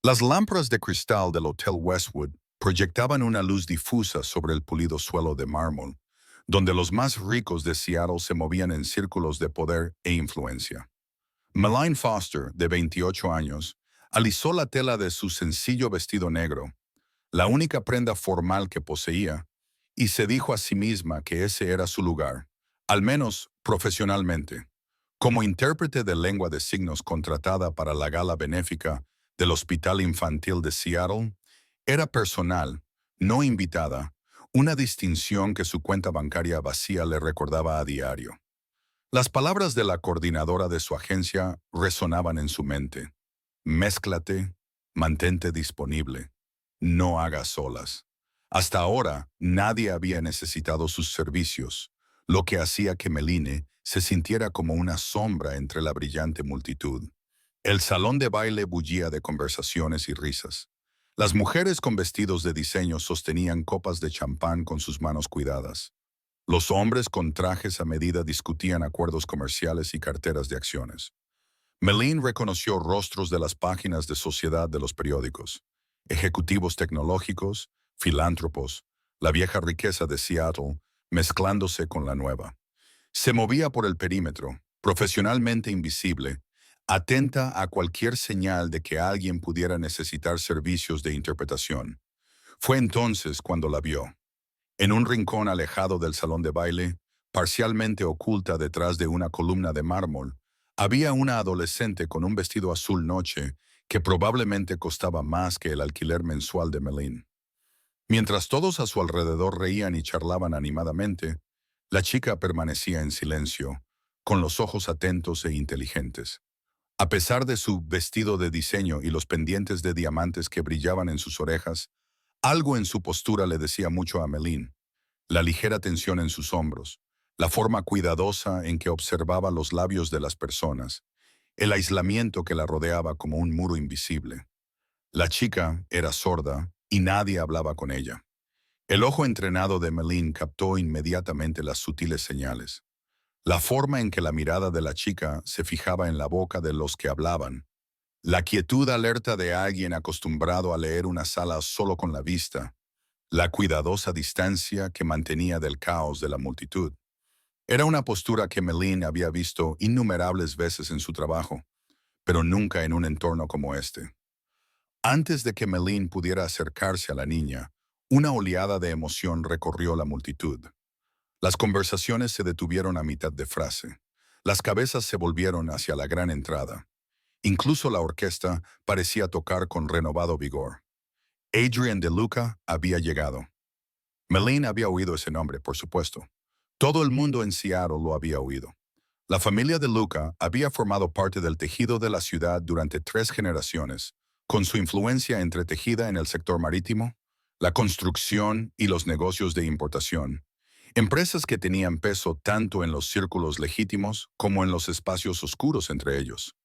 Las lámparas de cristal del Hotel Westwood proyectaban una luz difusa sobre el pulido suelo de mármol, donde los más ricos de Seattle se movían en círculos de poder e influencia. Melaine Foster, de 28 años, alisó la tela de su sencillo vestido negro, la única prenda formal que poseía, y se dijo a sí misma que ese era su lugar, al menos profesionalmente. Como intérprete de lengua de signos contratada para la gala benéfica del Hospital Infantil de Seattle, era personal, no invitada, una distinción que su cuenta bancaria vacía le recordaba a diario. Las palabras de la coordinadora de su agencia resonaban en su mente. Mézclate, mantente disponible, no hagas solas. Hasta ahora, nadie había necesitado sus servicios, lo que hacía que Meline se sintiera como una sombra entre la brillante multitud. El salón de baile bullía de conversaciones y risas. Las mujeres con vestidos de diseño sostenían copas de champán con sus manos cuidadas. Los hombres con trajes a medida discutían acuerdos comerciales y carteras de acciones. Meline reconoció rostros de las páginas de sociedad de los periódicos, ejecutivos tecnológicos, filántropos, la vieja riqueza de Seattle mezclándose con la nueva. Se movía por el perímetro, profesionalmente invisible, atenta a cualquier señal de que alguien pudiera necesitar servicios de interpretación. Fue entonces cuando la vio. En un rincón alejado del salón de baile, parcialmente oculta detrás de una columna de mármol, había una adolescente con un vestido azul noche que probablemente costaba más que el alquiler mensual de Meline. Mientras todos a su alrededor reían y charlaban animadamente, la chica permanecía en silencio, con los ojos atentos e inteligentes. A pesar de su vestido de diseño y los pendientes de diamantes que brillaban en sus orejas, algo en su postura le decía mucho a Meline. La ligera tensión en sus hombros, la forma cuidadosa en que observaba los labios de las personas, el aislamiento que la rodeaba como un muro invisible. La chica era sorda y nadie hablaba con ella. El ojo entrenado de Meline captó inmediatamente las sutiles señales. La forma en que la mirada de la chica se fijaba en la boca de los que hablaban. La quietud alerta de alguien acostumbrado a leer una sala solo con la vista. La cuidadosa distancia que mantenía del caos de la multitud. Era una postura que Meline había visto innumerables veces en su trabajo, pero nunca en un entorno como este. Antes de que Meline pudiera acercarse a la niña, una oleada de emoción recorrió la multitud. Las conversaciones se detuvieron a mitad de frase. Las cabezas se volvieron hacia la gran entrada. Incluso la orquesta parecía tocar con renovado vigor. Adrian De Luca había llegado. Meline había oído ese nombre, por supuesto. Todo el mundo en Seattle lo había oído. La familia de Luca había formado parte del tejido de la ciudad durante 3 generaciones, con su influencia entretejida en el sector marítimo, la construcción y los negocios de importación. Empresas que tenían peso tanto en los círculos legítimos como en los espacios oscuros entre ellos.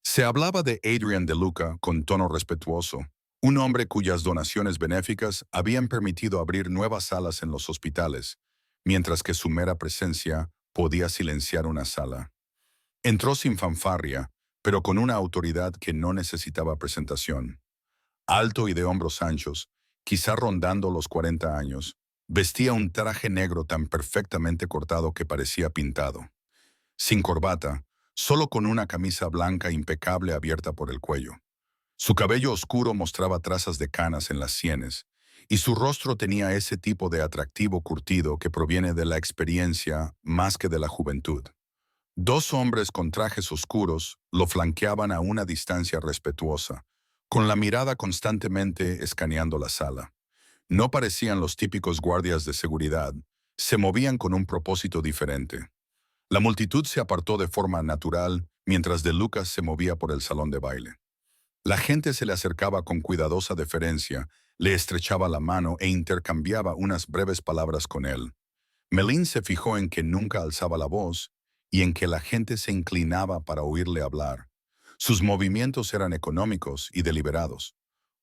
Se hablaba de Adrian De Luca con tono respetuoso, un hombre cuyas donaciones benéficas habían permitido abrir nuevas salas en los hospitales, mientras que su mera presencia podía silenciar una sala. Entró sin fanfarria, pero con una autoridad que no necesitaba presentación. Alto y de hombros anchos, quizá rondando los 40 años, vestía un traje negro tan perfectamente cortado que parecía pintado. Sin corbata, solo con una camisa blanca impecable abierta por el cuello. Su cabello oscuro mostraba trazas de canas en las sienes, y su rostro tenía ese tipo de atractivo curtido que proviene de la experiencia más que de la juventud. 2 hombres con trajes oscuros lo flanqueaban a una distancia respetuosa, con la mirada constantemente escaneando la sala. No parecían los típicos guardias de seguridad, se movían con un propósito diferente. La multitud se apartó de forma natural mientras De Lucas se movía por el salón de baile. La gente se le acercaba con cuidadosa deferencia, le estrechaba la mano e intercambiaba unas breves palabras con él. Meline se fijó en que nunca alzaba la voz y en que la gente se inclinaba para oírle hablar. Sus movimientos eran económicos y deliberados.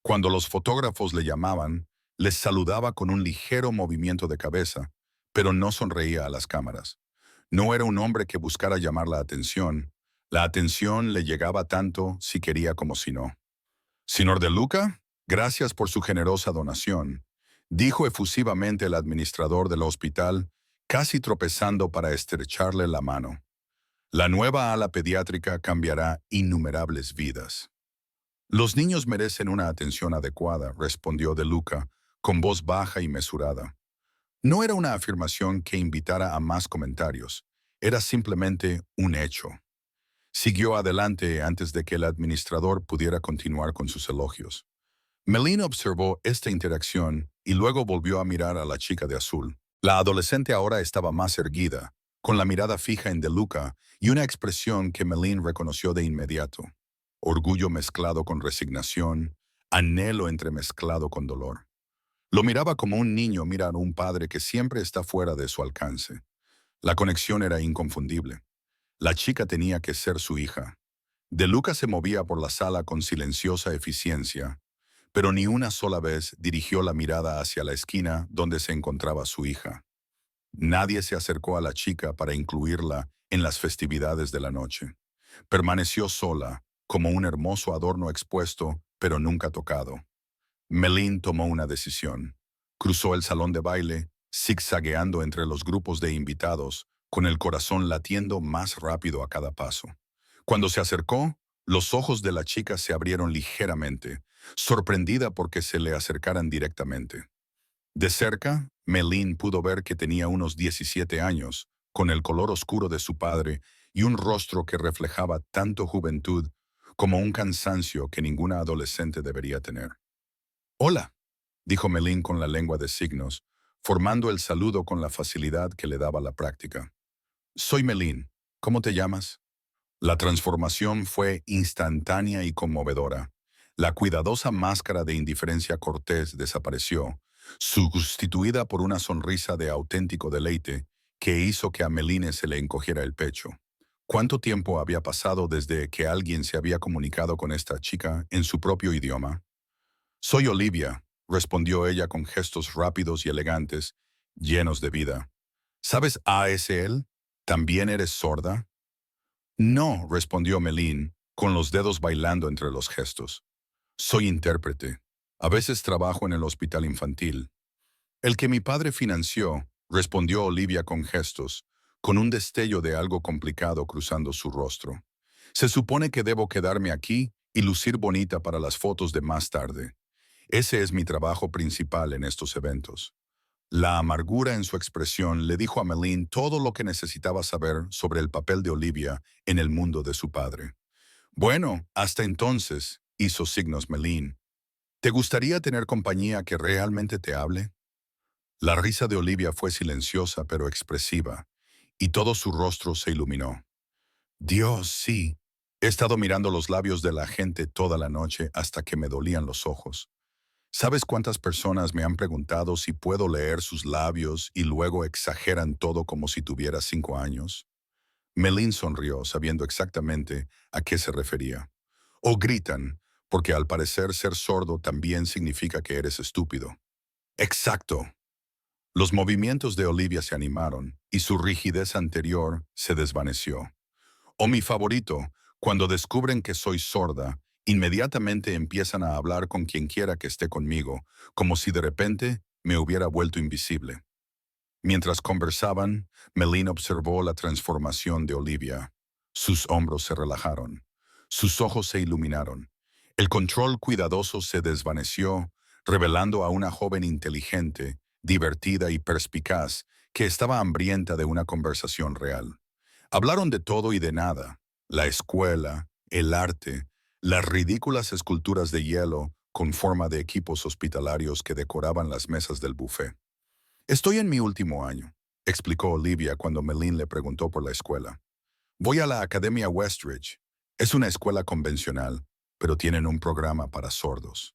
Cuando los fotógrafos le llamaban, les saludaba con un ligero movimiento de cabeza, pero no sonreía a las cámaras. No era un hombre que buscara llamar la atención. La atención le llegaba tanto si quería como si no. Señor De Luca, gracias por su generosa donación, dijo efusivamente el administrador del hospital, casi tropezando para estrecharle la mano. La nueva ala pediátrica cambiará innumerables vidas. Los niños merecen una atención adecuada, respondió De Luca, con voz baja y mesurada. No era una afirmación que invitara a más comentarios, era simplemente un hecho. Siguió adelante antes de que el administrador pudiera continuar con sus elogios. Melina observó esta interacción y luego volvió a mirar a la chica de azul. La adolescente ahora estaba más erguida, con la mirada fija en De Luca y una expresión que Melin reconoció de inmediato. Orgullo mezclado con resignación, anhelo entremezclado con dolor. Lo miraba como un niño mira a un padre que siempre está fuera de su alcance. La conexión era inconfundible. La chica tenía que ser su hija. De Luca se movía por la sala con silenciosa eficiencia, pero ni una sola vez dirigió la mirada hacia la esquina donde se encontraba su hija. Nadie se acercó a la chica para incluirla en las festividades de la noche. Permaneció sola, como un hermoso adorno expuesto, pero nunca tocado. Melin tomó una decisión. Cruzó el salón de baile, zigzagueando entre los grupos de invitados, con el corazón latiendo más rápido a cada paso. Cuando se acercó, los ojos de la chica se abrieron ligeramente, sorprendida porque se le acercaran directamente. De cerca, Melin pudo ver que tenía unos 17 años, con el color oscuro de su padre y un rostro que reflejaba tanto juventud como un cansancio que ninguna adolescente debería tener. Hola, dijo Melin con la lengua de signos, formando el saludo con la facilidad que le daba la práctica. Soy Melin. ¿Cómo te llamas? La transformación fue instantánea y conmovedora. La cuidadosa máscara de indiferencia cortés desapareció, sustituida por una sonrisa de auténtico deleite que hizo que a Meline se le encogiera el pecho. ¿Cuánto tiempo había pasado desde que alguien se había comunicado con esta chica en su propio idioma? Soy Olivia, respondió ella con gestos rápidos y elegantes, llenos de vida. ¿Sabes ASL? ¿También eres sorda? No, respondió Melin, con los dedos bailando entre los gestos. Soy intérprete. A veces trabajo en el hospital infantil. El que mi padre financió, respondió Olivia con gestos, con un destello de algo complicado cruzando su rostro. Se supone que debo quedarme aquí y lucir bonita para las fotos de más tarde. Ese es mi trabajo principal en estos eventos. La amargura en su expresión le dijo a Melin todo lo que necesitaba saber sobre el papel de Olivia en el mundo de su padre. Bueno, hasta entonces, hizo signos Melin. ¿Te gustaría tener compañía que realmente te hable? La risa de Olivia fue silenciosa pero expresiva, y todo su rostro se iluminó. Dios, sí. He estado mirando los labios de la gente toda la noche hasta que me dolían los ojos. ¿Sabes cuántas personas me han preguntado si puedo leer sus labios y luego exageran todo como si tuviera 5 años? Melin sonrió, sabiendo exactamente a qué se refería. O gritan, porque al parecer ser sordo también significa que eres estúpido. Exacto. Los movimientos de Olivia se animaron y su rigidez anterior se desvaneció. O mi favorito, cuando descubren que soy sorda, inmediatamente empiezan a hablar con quien quiera que esté conmigo, como si de repente me hubiera vuelto invisible. Mientras conversaban, Melina observó la transformación de Olivia. Sus hombros se relajaron. Sus ojos se iluminaron. El control cuidadoso se desvaneció, revelando a una joven inteligente, divertida y perspicaz que estaba hambrienta de una conversación real. Hablaron de todo y de nada: la escuela, el arte, las ridículas esculturas de hielo con forma de equipos hospitalarios que decoraban las mesas del buffet. Estoy en mi último año, explicó Olivia cuando Melin le preguntó por la escuela. Voy a la Academia Westridge. Es una escuela convencional, pero tienen un programa para sordos.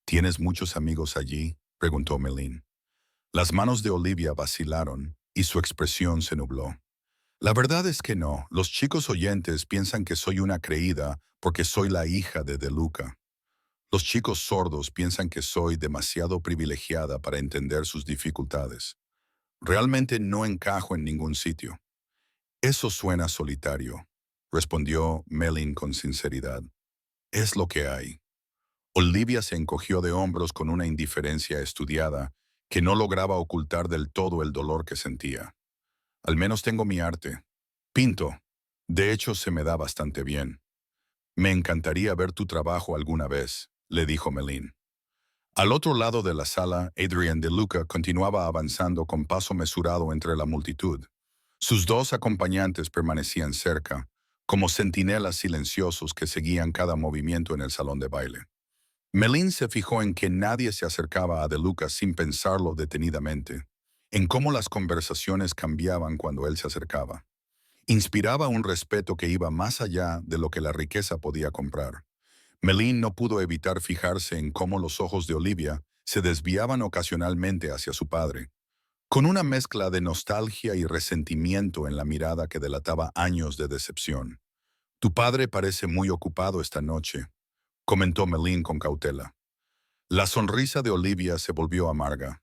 ¿Tienes muchos amigos allí?, preguntó Melin. Las manos de Olivia vacilaron y su expresión se nubló. La verdad es que no. Los chicos oyentes piensan que soy una creída porque soy la hija de De Luca. Los chicos sordos piensan que soy demasiado privilegiada para entender sus dificultades. Realmente no encajo en ningún sitio. Eso suena solitario, respondió Melin con sinceridad. Es lo que hay. Olivia se encogió de hombros con una indiferencia estudiada que no lograba ocultar del todo el dolor que sentía. Al menos tengo mi arte. Pinto. De hecho, se me da bastante bien. Me encantaría ver tu trabajo alguna vez, le dijo Meline. Al otro lado de la sala, Adrian De Luca continuaba avanzando con paso mesurado entre la multitud. Sus dos acompañantes permanecían cerca, como centinelas silenciosos que seguían cada movimiento en el salón de baile. Meline se fijó en que nadie se acercaba a De Luca sin pensarlo detenidamente, en cómo las conversaciones cambiaban cuando él se acercaba. Inspiraba un respeto que iba más allá de lo que la riqueza podía comprar. Meline no pudo evitar fijarse en cómo los ojos de Olivia se desviaban ocasionalmente hacia su padre, con una mezcla de nostalgia y resentimiento en la mirada que delataba años de decepción. Tu padre parece muy ocupado esta noche, comentó Meline con cautela. La sonrisa de Olivia se volvió amarga.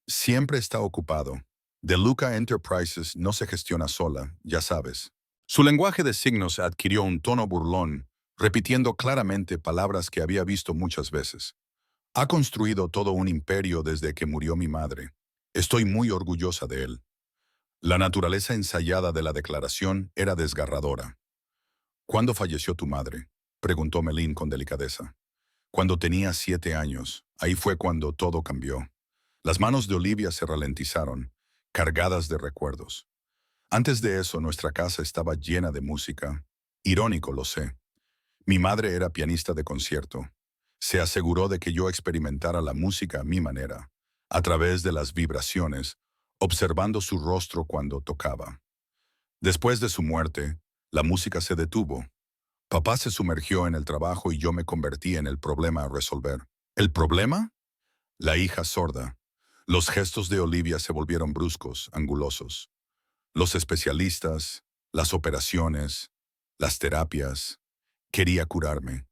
Siempre está ocupado. De Luca Enterprises no se gestiona sola, ya sabes. Su lenguaje de signos adquirió un tono burlón, repitiendo claramente palabras que había visto muchas veces. Ha construido todo un imperio desde que murió mi madre. Estoy muy orgullosa de él. La naturaleza ensayada de la declaración era desgarradora. ¿Cuándo falleció tu madre?, preguntó Meline con delicadeza. Cuando tenía 7 años, ahí fue cuando todo cambió. Las manos de Olivia se ralentizaron, cargadas de recuerdos. Antes de eso, nuestra casa estaba llena de música. Irónico, lo sé. Mi madre era pianista de concierto. Se aseguró de que yo experimentara la música a mi manera, a través de las vibraciones, observando su rostro cuando tocaba. Después de su muerte, la música se detuvo. Papá se sumergió en el trabajo y yo me convertí en el problema a resolver. ¿El problema? La hija sorda. Los gestos de Olivia se volvieron bruscos, angulosos. Los especialistas, las operaciones, las terapias. Quería curarme.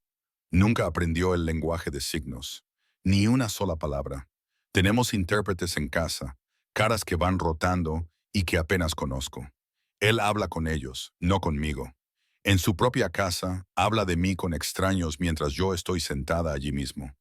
Nunca aprendió el lenguaje de signos, ni una sola palabra. Tenemos intérpretes en casa, caras que van rotando y que apenas conozco. Él habla con ellos, no conmigo. En su propia casa, habla de mí con extraños mientras yo estoy sentada allí mismo.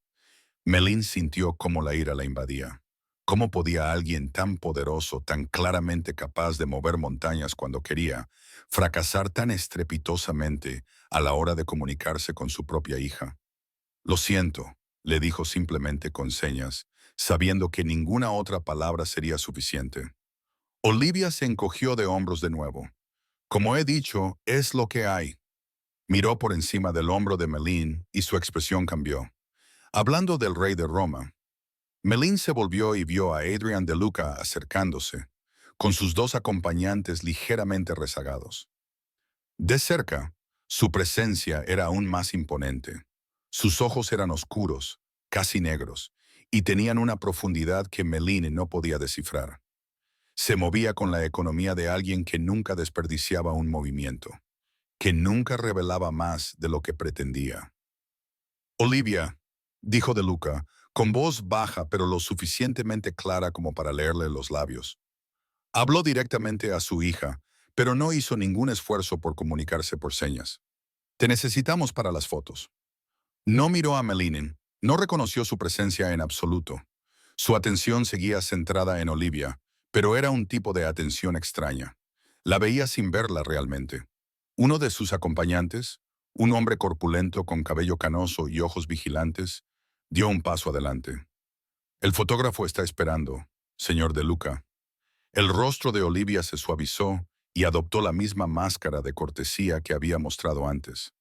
Meline sintió cómo la ira la invadía. ¿Cómo podía alguien tan poderoso, tan claramente capaz de mover montañas cuando quería, fracasar tan estrepitosamente a la hora de comunicarse con su propia hija? Lo siento, le dijo simplemente con señas, sabiendo que ninguna otra palabra sería suficiente. Olivia se encogió de hombros de nuevo. Como he dicho, es lo que hay. Miró por encima del hombro de Meline y su expresión cambió. Hablando del rey de Roma, Meline se volvió y vio a Adrian De Luca acercándose, con sus dos acompañantes ligeramente rezagados. De cerca, su presencia era aún más imponente. Sus ojos eran oscuros, casi negros, y tenían una profundidad que Meline no podía descifrar. Se movía con la economía de alguien que nunca desperdiciaba un movimiento, que nunca revelaba más de lo que pretendía. Olivia, dijo De Luca, con voz baja pero lo suficientemente clara como para leerle los labios. Habló directamente a su hija, pero no hizo ningún esfuerzo por comunicarse por señas. Te necesitamos para las fotos. No miró a Meline, no reconoció su presencia en absoluto. Su atención seguía centrada en Olivia, pero era un tipo de atención extraña. La veía sin verla realmente. Uno de sus acompañantes, un hombre corpulento con cabello canoso y ojos vigilantes, dio un paso adelante. El fotógrafo está esperando, señor De Luca. El rostro de Olivia se suavizó y adoptó la misma máscara de cortesía que había mostrado antes.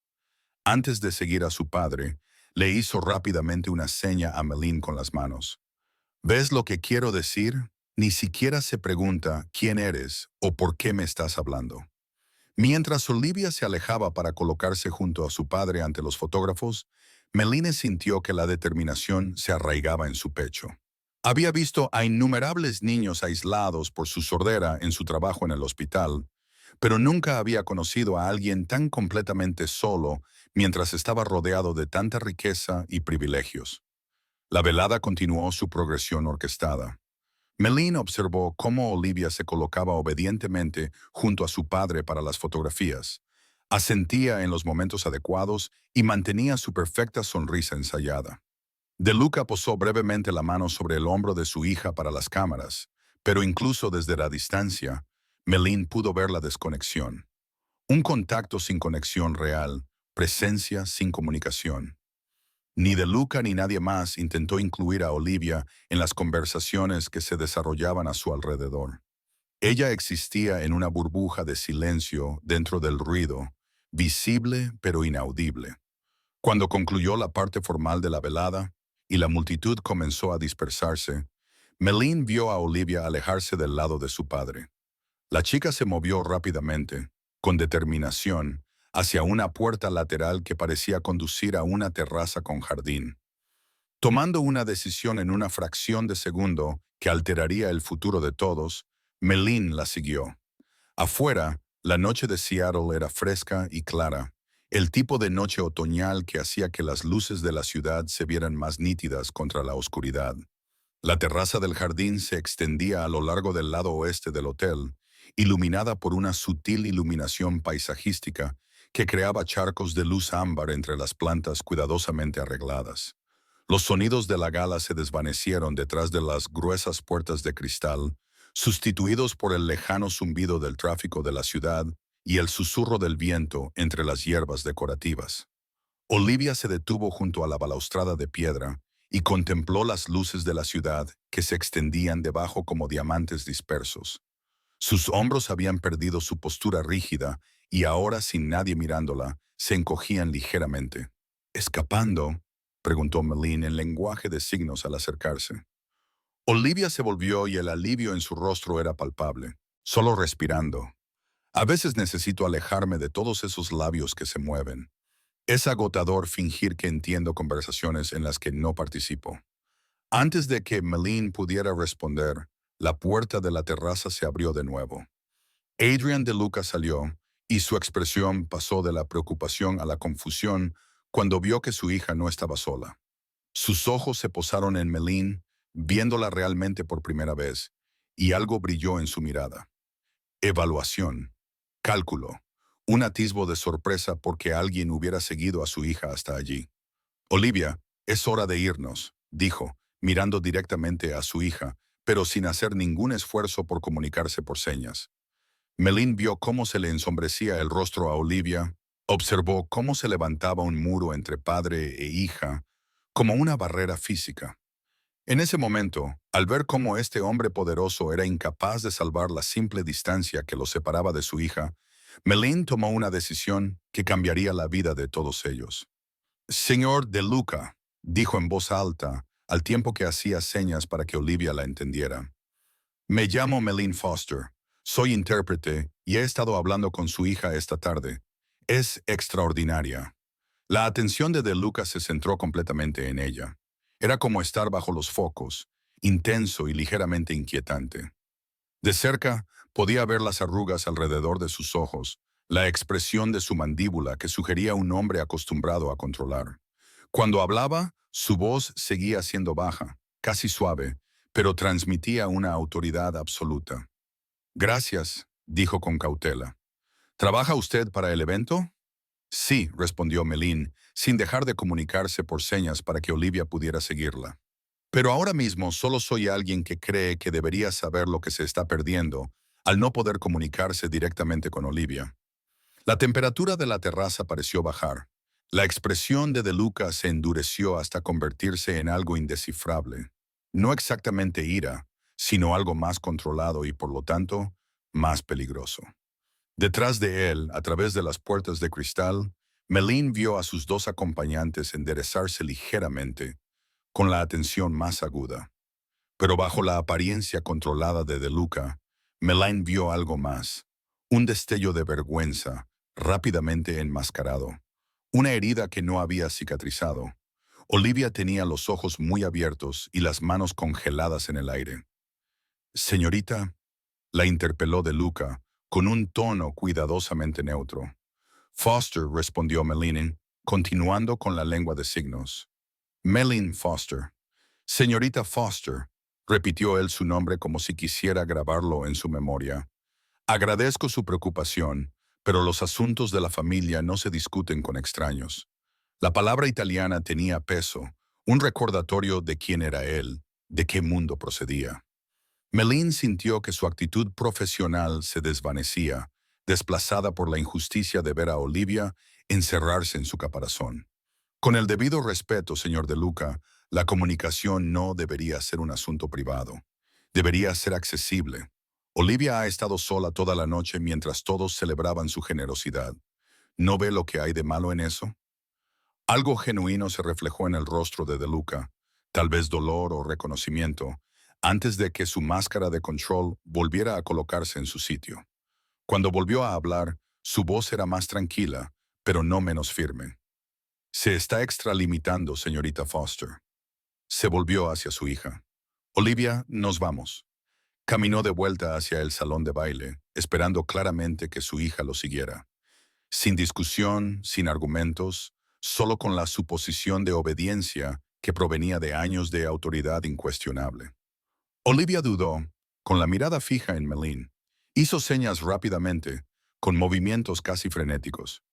Antes de seguir a su padre, le hizo rápidamente una seña a Meline con las manos. ¿Ves lo que quiero decir? Ni siquiera se pregunta quién eres o por qué me estás hablando. Mientras Olivia se alejaba para colocarse junto a su padre ante los fotógrafos, Meline sintió que la determinación se arraigaba en su pecho. Había visto a innumerables niños aislados por su sordera en su trabajo en el hospital, pero nunca había conocido a alguien tan completamente solo mientras estaba rodeado de tanta riqueza y privilegios. La velada continuó su progresión orquestada. Meline observó cómo Olivia se colocaba obedientemente junto a su padre para las fotografías, Asentía en los momentos adecuados y mantenía su perfecta sonrisa ensayada. De Luca posó brevemente la mano sobre el hombro de su hija para las cámaras, pero incluso desde la distancia, Melin pudo ver la desconexión. Un contacto sin conexión real, presencia sin comunicación. Ni De Luca ni nadie más intentó incluir a Olivia en las conversaciones que se desarrollaban a su alrededor. Ella existía en una burbuja de silencio dentro del ruido, visible pero inaudible. Cuando concluyó la parte formal de la velada y la multitud comenzó a dispersarse, Melin vio a Olivia alejarse del lado de su padre. La chica se movió rápidamente, con determinación, hacia una puerta lateral que parecía conducir a una terraza con jardín. Tomando una decisión en una fracción de segundo que alteraría el futuro de todos, Melin la siguió. Afuera, la noche de Seattle era fresca y clara, el tipo de noche otoñal que hacía que las luces de la ciudad se vieran más nítidas contra la oscuridad. La terraza del jardín se extendía a lo largo del lado oeste del hotel, iluminada por una sutil iluminación paisajística que creaba charcos de luz ámbar entre las plantas cuidadosamente arregladas. Los sonidos de la gala se desvanecieron detrás de las gruesas puertas de cristal, sustituidos por el lejano zumbido del tráfico de la ciudad y el susurro del viento entre las hierbas decorativas. Olivia se detuvo junto a la balaustrada de piedra y contempló las luces de la ciudad que se extendían debajo como diamantes dispersos. Sus hombros habían perdido su postura rígida y ahora, sin nadie mirándola, se encogían ligeramente. ¿Escapando?, preguntó Melin en lenguaje de signos al acercarse. Olivia se volvió y el alivio en su rostro era palpable. Solo respirando. A veces necesito alejarme de todos esos labios que se mueven. Es agotador fingir que entiendo conversaciones en las que no participo. Antes de que Melin pudiera responder, la puerta de la terraza se abrió de nuevo. Adrian De Luca salió, y su expresión pasó de la preocupación a la confusión cuando vio que su hija no estaba sola. Sus ojos se posaron en Melin, viéndola realmente por primera vez, y algo brilló en su mirada. Evaluación. Cálculo. Un atisbo de sorpresa porque alguien hubiera seguido a su hija hasta allí. Olivia, es hora de irnos, dijo, mirando directamente a su hija, pero sin hacer ningún esfuerzo por comunicarse por señas. Melin vio cómo se le ensombrecía el rostro a Olivia, observó cómo se levantaba un muro entre padre e hija, como una barrera física. En ese momento, al ver cómo este hombre poderoso era incapaz de salvar la simple distancia que lo separaba de su hija, Melin tomó una decisión que cambiaría la vida de todos ellos. Señor De Luca, dijo en voz alta, al tiempo que hacía señas para que Olivia la entendiera. Me llamo Melin Foster, soy intérprete y he estado hablando con su hija esta tarde. Es extraordinaria. La atención de Luca se centró completamente en ella. Era como estar bajo los focos, intenso y ligeramente inquietante. De cerca, podía ver las arrugas alrededor de sus ojos, la expresión de su mandíbula que sugería un hombre acostumbrado a controlar. Cuando hablaba, su voz seguía siendo baja, casi suave, pero transmitía una autoridad absoluta. Gracias, dijo con cautela. ¿Trabaja usted para el evento? Sí, respondió Melin, sin dejar de comunicarse por señas para que Olivia pudiera seguirla. Pero ahora mismo solo soy alguien que cree que debería saber lo que se está perdiendo al no poder comunicarse directamente con Olivia. La temperatura de la terraza pareció bajar. La expresión de Luca se endureció hasta convertirse en algo indescifrable. No exactamente ira, sino algo más controlado y, por lo tanto, más peligroso. Detrás de él, a través de las puertas de cristal, Melin vio a sus dos acompañantes enderezarse ligeramente, con la atención más aguda. Pero bajo la apariencia controlada de Luca, Melin vio algo más, un destello de vergüenza, rápidamente enmascarado, una herida que no había cicatrizado. Olivia tenía los ojos muy abiertos y las manos congeladas en el aire. Señorita, la interpeló De Luca, con un tono cuidadosamente neutro. Foster, respondió Melin, continuando con la lengua de signos. Melin Foster. Señorita Foster, repitió él su nombre como si quisiera grabarlo en su memoria. Agradezco su preocupación, pero los asuntos de la familia no se discuten con extraños. La palabra italiana tenía peso, un recordatorio de quién era él, de qué mundo procedía. Melin sintió que su actitud profesional se desvanecía, desplazada por la injusticia de ver a Olivia encerrarse en su caparazón. Con el debido respeto, señor De Luca, la comunicación no debería ser un asunto privado. Debería ser accesible. Olivia ha estado sola toda la noche mientras todos celebraban su generosidad. ¿No ve lo que hay de malo en eso? Algo genuino se reflejó en el rostro de Luca, tal vez dolor o reconocimiento, antes de que su máscara de control volviera a colocarse en su sitio. Cuando volvió a hablar, su voz era más tranquila, pero no menos firme. Se está extralimitando, señorita Foster. Se volvió hacia su hija. Olivia, nos vamos. Caminó de vuelta hacia el salón de baile, esperando claramente que su hija lo siguiera. Sin discusión, sin argumentos, solo con la suposición de obediencia que provenía de años de autoridad incuestionable. Olivia dudó, con la mirada fija en Melin. Hizo señas rápidamente, con movimientos casi frenéticos.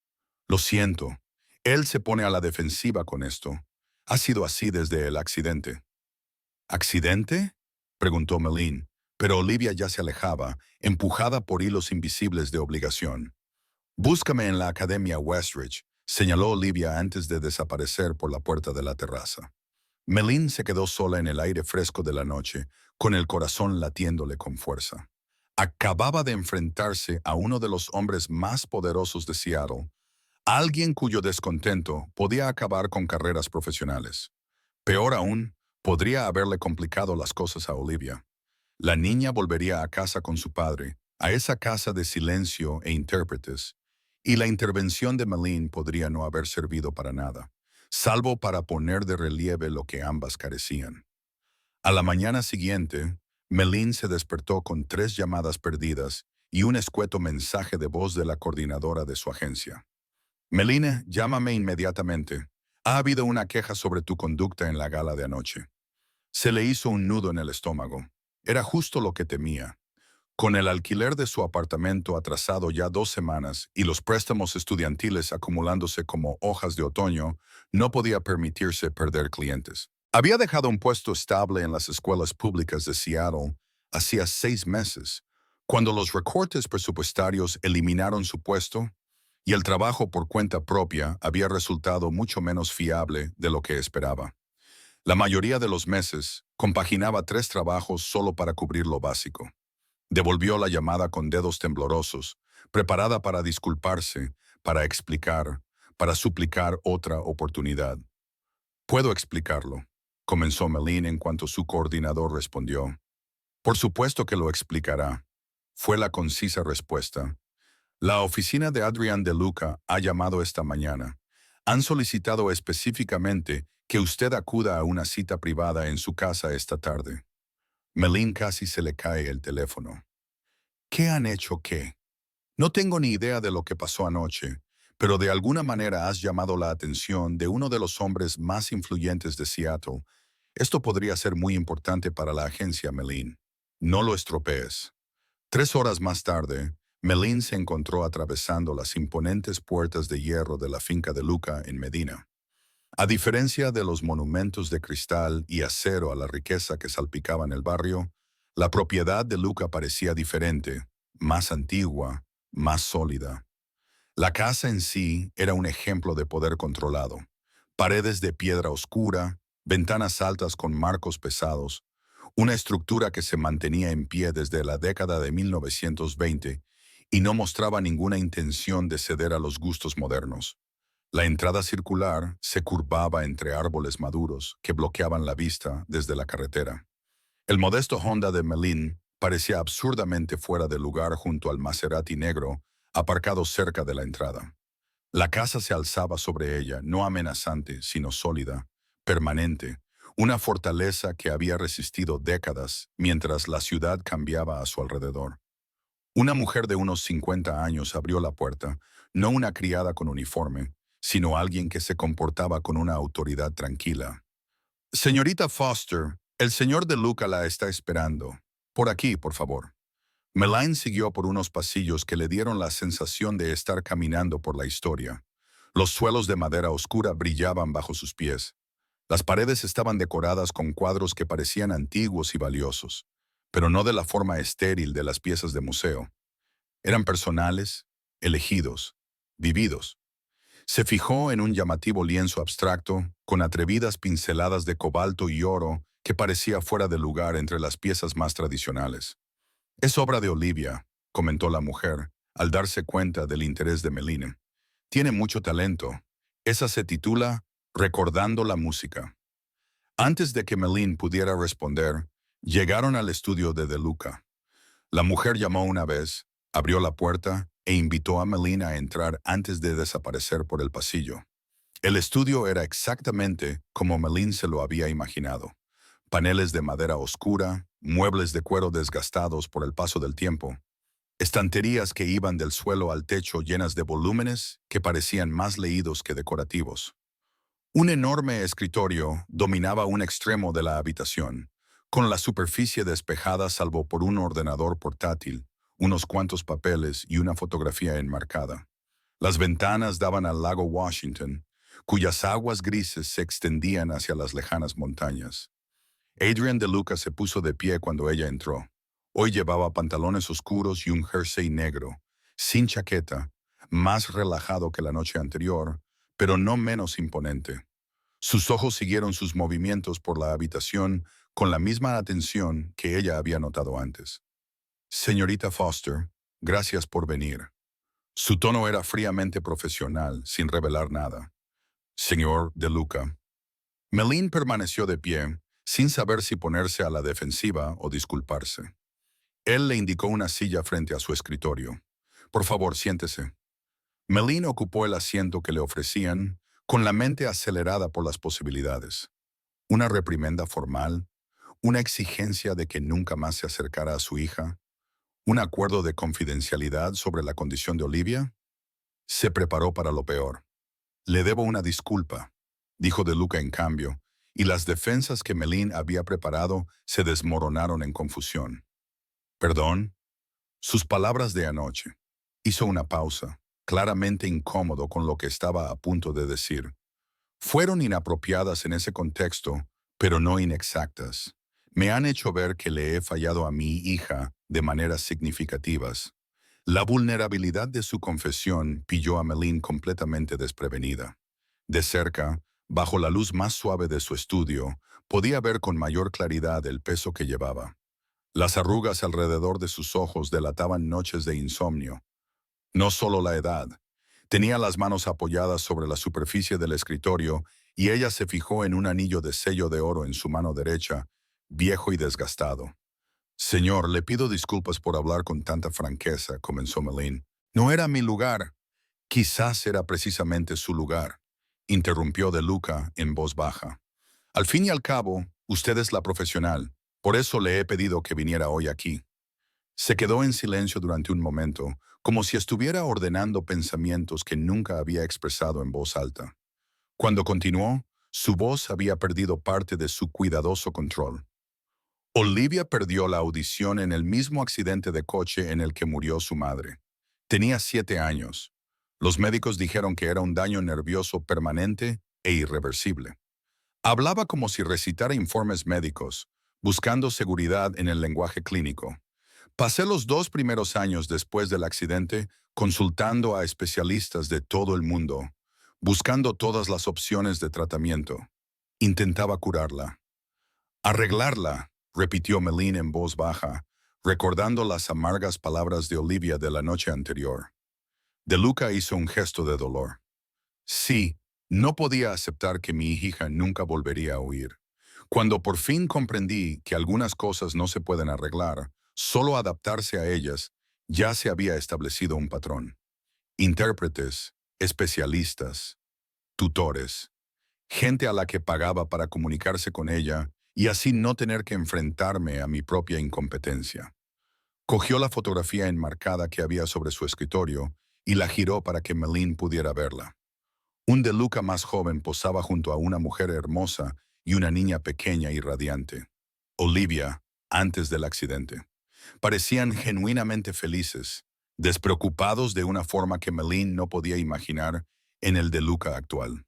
Lo siento, él se pone a la defensiva con esto. Ha sido así desde el accidente. ¿Accidente?, preguntó Melin, pero Olivia ya se alejaba, empujada por hilos invisibles de obligación. Búscame en la Academia Westridge, señaló Olivia antes de desaparecer por la puerta de la terraza. Melin se quedó sola en el aire fresco de la noche, con el corazón latiéndole con fuerza. Acababa de enfrentarse a uno de los hombres más poderosos de Seattle, alguien cuyo descontento podía acabar con carreras profesionales. Peor aún, podría haberle complicado las cosas a Olivia. La niña volvería a casa con su padre, a esa casa de silencio e intérpretes, y la intervención de Melin podría no haber servido para nada, salvo para poner de relieve lo que ambas carecían. A la mañana siguiente, Melin se despertó con 3 llamadas perdidas y un escueto mensaje de voz de la coordinadora de su agencia. Melina, llámame inmediatamente. Ha habido una queja sobre tu conducta en la gala de anoche. Se le hizo un nudo en el estómago. Era justo lo que temía. Con el alquiler de su apartamento atrasado ya 2 semanas y los préstamos estudiantiles acumulándose como hojas de otoño, no podía permitirse perder clientes. Había dejado un puesto estable en las escuelas públicas de Seattle hacía 6 meses, cuando los recortes presupuestarios eliminaron su puesto y el trabajo por cuenta propia había resultado mucho menos fiable de lo que esperaba. La mayoría de los meses compaginaba 3 trabajos solo para cubrir lo básico. Devolvió la llamada con dedos temblorosos, preparada para disculparse, para explicar, para suplicar otra oportunidad. «Puedo explicarlo», comenzó Melin en cuanto su coordinador respondió. «Por supuesto que lo explicará», fue la concisa respuesta. «La oficina de Adrian De Luca ha llamado esta mañana. Han solicitado específicamente que usted acuda a una cita privada en su casa esta tarde». Melin casi se le cae el teléfono. «¿Qué han hecho qué? No tengo ni idea de lo que pasó anoche, pero de alguna manera has llamado la atención de uno de los hombres más influyentes de Seattle. Esto podría ser muy importante para la agencia, Melin. No lo estropees». 3 horas más tarde, Melin se encontró atravesando las imponentes puertas de hierro de la finca de Luca en Medina. A diferencia de los monumentos de cristal y acero a la riqueza que salpicaban el barrio, la propiedad de Luca parecía diferente, más antigua, más sólida. La casa en sí era un ejemplo de poder controlado. Paredes de piedra oscura, ventanas altas con marcos pesados, una estructura que se mantenía en pie desde la década de 1920 y no mostraba ninguna intención de ceder a los gustos modernos. La entrada circular se curvaba entre árboles maduros que bloqueaban la vista desde la carretera. El modesto Honda de Melin parecía absurdamente fuera de lugar junto al Maserati negro aparcado cerca de la entrada. La casa se alzaba sobre ella, no amenazante, sino sólida, permanente, una fortaleza que había resistido décadas mientras la ciudad cambiaba a su alrededor. Una mujer de unos 50 años abrió la puerta, no una criada con uniforme, sino alguien que se comportaba con una autoridad tranquila. «Señorita Foster, el señor De Luca la está esperando. Por aquí, por favor». Melaine siguió por unos pasillos que le dieron la sensación de estar caminando por la historia. Los suelos de madera oscura brillaban bajo sus pies. Las paredes estaban decoradas con cuadros que parecían antiguos y valiosos, pero no de la forma estéril de las piezas de museo. Eran personales, elegidos, vividos. Se fijó en un llamativo lienzo abstracto, con atrevidas pinceladas de cobalto y oro que parecía fuera de lugar entre las piezas más tradicionales. «Es obra de Olivia», comentó la mujer, al darse cuenta del interés de Meline. «Tiene mucho talento. Esa se titula Recordando la música». Antes de que Meline pudiera responder, llegaron al estudio de De Luca. La mujer llamó una vez, abrió la puerta e invitó a Meline a entrar antes de desaparecer por el pasillo. El estudio era exactamente como Meline se lo había imaginado. Paneles de madera oscura, muebles de cuero desgastados por el paso del tiempo, estanterías que iban del suelo al techo llenas de volúmenes que parecían más leídos que decorativos. Un enorme escritorio dominaba un extremo de la habitación, con la superficie despejada salvo por un ordenador portátil, unos cuantos papeles y una fotografía enmarcada. Las ventanas daban al lago Washington, cuyas aguas grises se extendían hacia las lejanas montañas. Adrienne De Luca se puso de pie cuando ella entró. Hoy llevaba pantalones oscuros y un jersey negro, sin chaqueta, más relajado que la noche anterior, pero no menos imponente. Sus ojos siguieron sus movimientos por la habitación con la misma atención que ella había notado antes. «Señorita Foster, gracias por venir». Su tono era fríamente profesional, sin revelar nada. «Señor De Luca». Meline permaneció de pie, sin saber si ponerse a la defensiva o disculparse. Él le indicó una silla frente a su escritorio. «Por favor, siéntese». Meline ocupó el asiento que le ofrecían, con la mente acelerada por las posibilidades. Una reprimenda formal, una exigencia de que nunca más se acercara a su hija, un acuerdo de confidencialidad sobre la condición de Olivia. Se preparó para lo peor. «Le debo una disculpa», dijo De Luca en cambio, y las defensas que Meline había preparado se desmoronaron en confusión. «¿Perdón?» Sus palabras de anoche. Hizo una pausa, claramente incómodo con lo que estaba a punto de decir. Fueron inapropiadas en ese contexto, pero no inexactas. Me han hecho ver que le he fallado a mi hija de maneras significativas. La vulnerabilidad de su confesión pilló a Meline completamente desprevenida. De cerca, bajo la luz más suave de su estudio, podía ver con mayor claridad el peso que llevaba. Las arrugas alrededor de sus ojos delataban noches de insomnio. No solo la edad. Tenía las manos apoyadas sobre la superficie del escritorio y ella se fijó en un anillo de sello de oro en su mano derecha, viejo y desgastado. «Señor, le pido disculpas por hablar con tanta franqueza», comenzó Meline. «No era mi lugar». «Quizás era precisamente su lugar», interrumpió De Luca en voz baja. «Al fin y al cabo, usted es la profesional. Por eso le he pedido que viniera hoy aquí». Se quedó en silencio durante un momento, como si estuviera ordenando pensamientos que nunca había expresado en voz alta. Cuando continuó, su voz había perdido parte de su cuidadoso control. «Olivia perdió la audición en el mismo accidente de coche en el que murió su madre. Tenía 7 años. Los médicos dijeron que era un daño nervioso permanente e irreversible. Hablaba como si recitara informes médicos, buscando seguridad en el lenguaje clínico. Pasé los 2 primeros años después del accidente consultando a especialistas de todo el mundo, buscando todas las opciones de tratamiento. Intentaba curarla. «Arreglarla», repitió Meline en voz baja, recordando las amargas palabras de Olivia de la noche anterior. De Luca hizo un gesto de dolor. «Sí, no podía aceptar que mi hija nunca volvería a huir. Cuando por fin comprendí que algunas cosas no se pueden arreglar, solo adaptarse a ellas, ya se había establecido un patrón. Intérpretes, especialistas, tutores, gente a la que pagaba para comunicarse con ella y así no tener que enfrentarme a mi propia incompetencia». Cogió la fotografía enmarcada que había sobre su escritorio y la giró para que Meline pudiera verla. Un De Luca más joven posaba junto a una mujer hermosa y una niña pequeña y radiante. Olivia, antes del accidente. Parecían genuinamente felices, despreocupados de una forma que Meline no podía imaginar en el de Luca actual.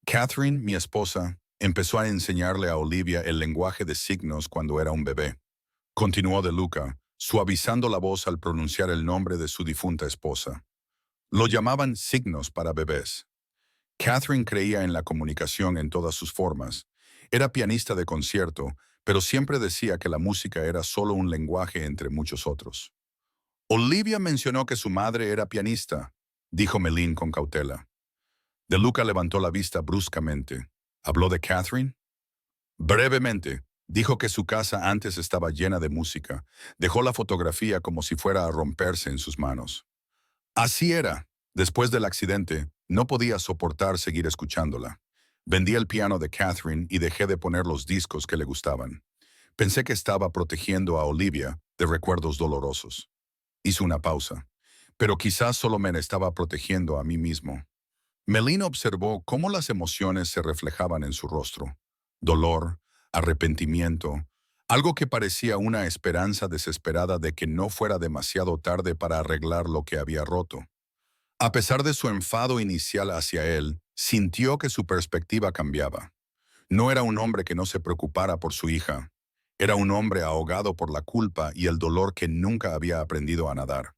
Catherine, mi esposa, empezó a enseñarle a Olivia el lenguaje de signos cuando era un bebé. Continuó de Luca, suavizando la voz al pronunciar el nombre de su difunta esposa. Lo llamaban signos para bebés. Catherine creía en la comunicación en todas sus formas. Era pianista de concierto, pero siempre decía que la música era solo un lenguaje entre muchos otros. Olivia mencionó que su madre era pianista, dijo Meline con cautela. De Luca levantó la vista bruscamente. ¿Habló de Catherine? Brevemente, dijo que su casa antes estaba llena de música. Dejó la fotografía como si fuera a romperse en sus manos. Así era. Después del accidente, no podía soportar seguir escuchándola. Vendí el piano de Catherine y dejé de poner los discos que le gustaban. Pensé que estaba protegiendo a Olivia de recuerdos dolorosos. Hizo una pausa. Pero quizás solo me estaba protegiendo a mí mismo. Melina observó cómo las emociones se reflejaban en su rostro. Dolor, arrepentimiento, algo que parecía una esperanza desesperada de que no fuera demasiado tarde para arreglar lo que había roto. A pesar de su enfado inicial hacia él, sintió que su perspectiva cambiaba. No era un hombre que no se preocupara por su hija. Era un hombre ahogado por la culpa y el dolor que nunca había aprendido a nadar.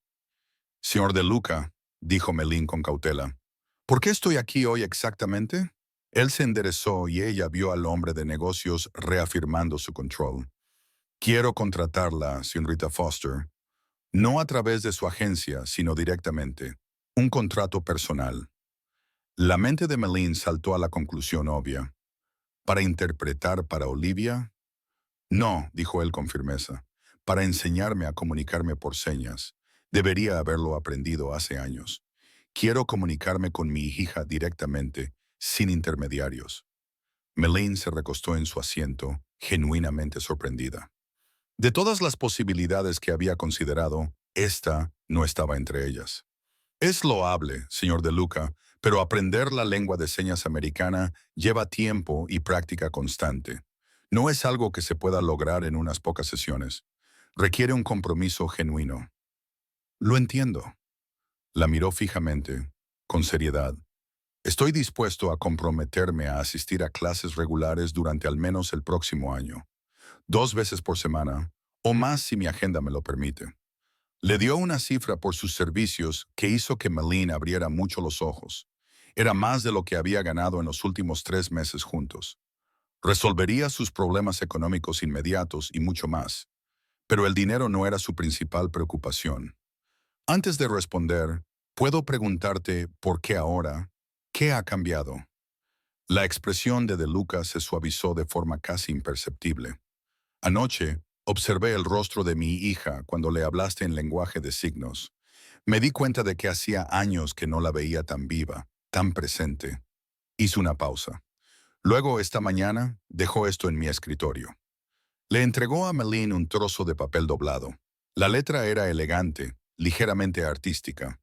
Señor De Luca, dijo Melín con cautela, ¿por qué estoy aquí hoy exactamente? Él se enderezó y ella vio al hombre de negocios reafirmando su control. Quiero contratarla, señorita Foster, no a través de su agencia, sino directamente. Un contrato personal. La mente de Melín saltó a la conclusión obvia. ¿Para interpretar para Olivia? No, dijo él con firmeza. Para enseñarme a comunicarme por señas. Debería haberlo aprendido hace años. Quiero comunicarme con mi hija directamente, sin intermediarios. Melín se recostó en su asiento, genuinamente sorprendida. De todas las posibilidades que había considerado, esta no estaba entre ellas. Es loable, señor De Luca, pero aprender la lengua de señas americana lleva tiempo y práctica constante. No es algo que se pueda lograr en unas pocas sesiones. Requiere un compromiso genuino. Lo entiendo. La miró fijamente, con seriedad. Estoy dispuesto a comprometerme a asistir a clases regulares durante al menos el próximo año, 2 veces por semana, o más si mi agenda me lo permite. Le dio una cifra por sus servicios que hizo que Melín abriera mucho los ojos. Era más de lo que había ganado en los últimos 3 meses juntos. Resolvería sus problemas económicos inmediatos y mucho más. Pero el dinero no era su principal preocupación. Antes de responder, puedo preguntarte por qué ahora, ¿qué ha cambiado? La expresión de Luca se suavizó de forma casi imperceptible. Anoche, observé el rostro de mi hija cuando le hablaste en lenguaje de signos. Me di cuenta de que hacía años que no la veía tan viva, tan presente. Hizo una pausa. Luego, esta mañana, dejó esto en mi escritorio. Le entregó a Melín un trozo de papel doblado. La letra era elegante, ligeramente artística.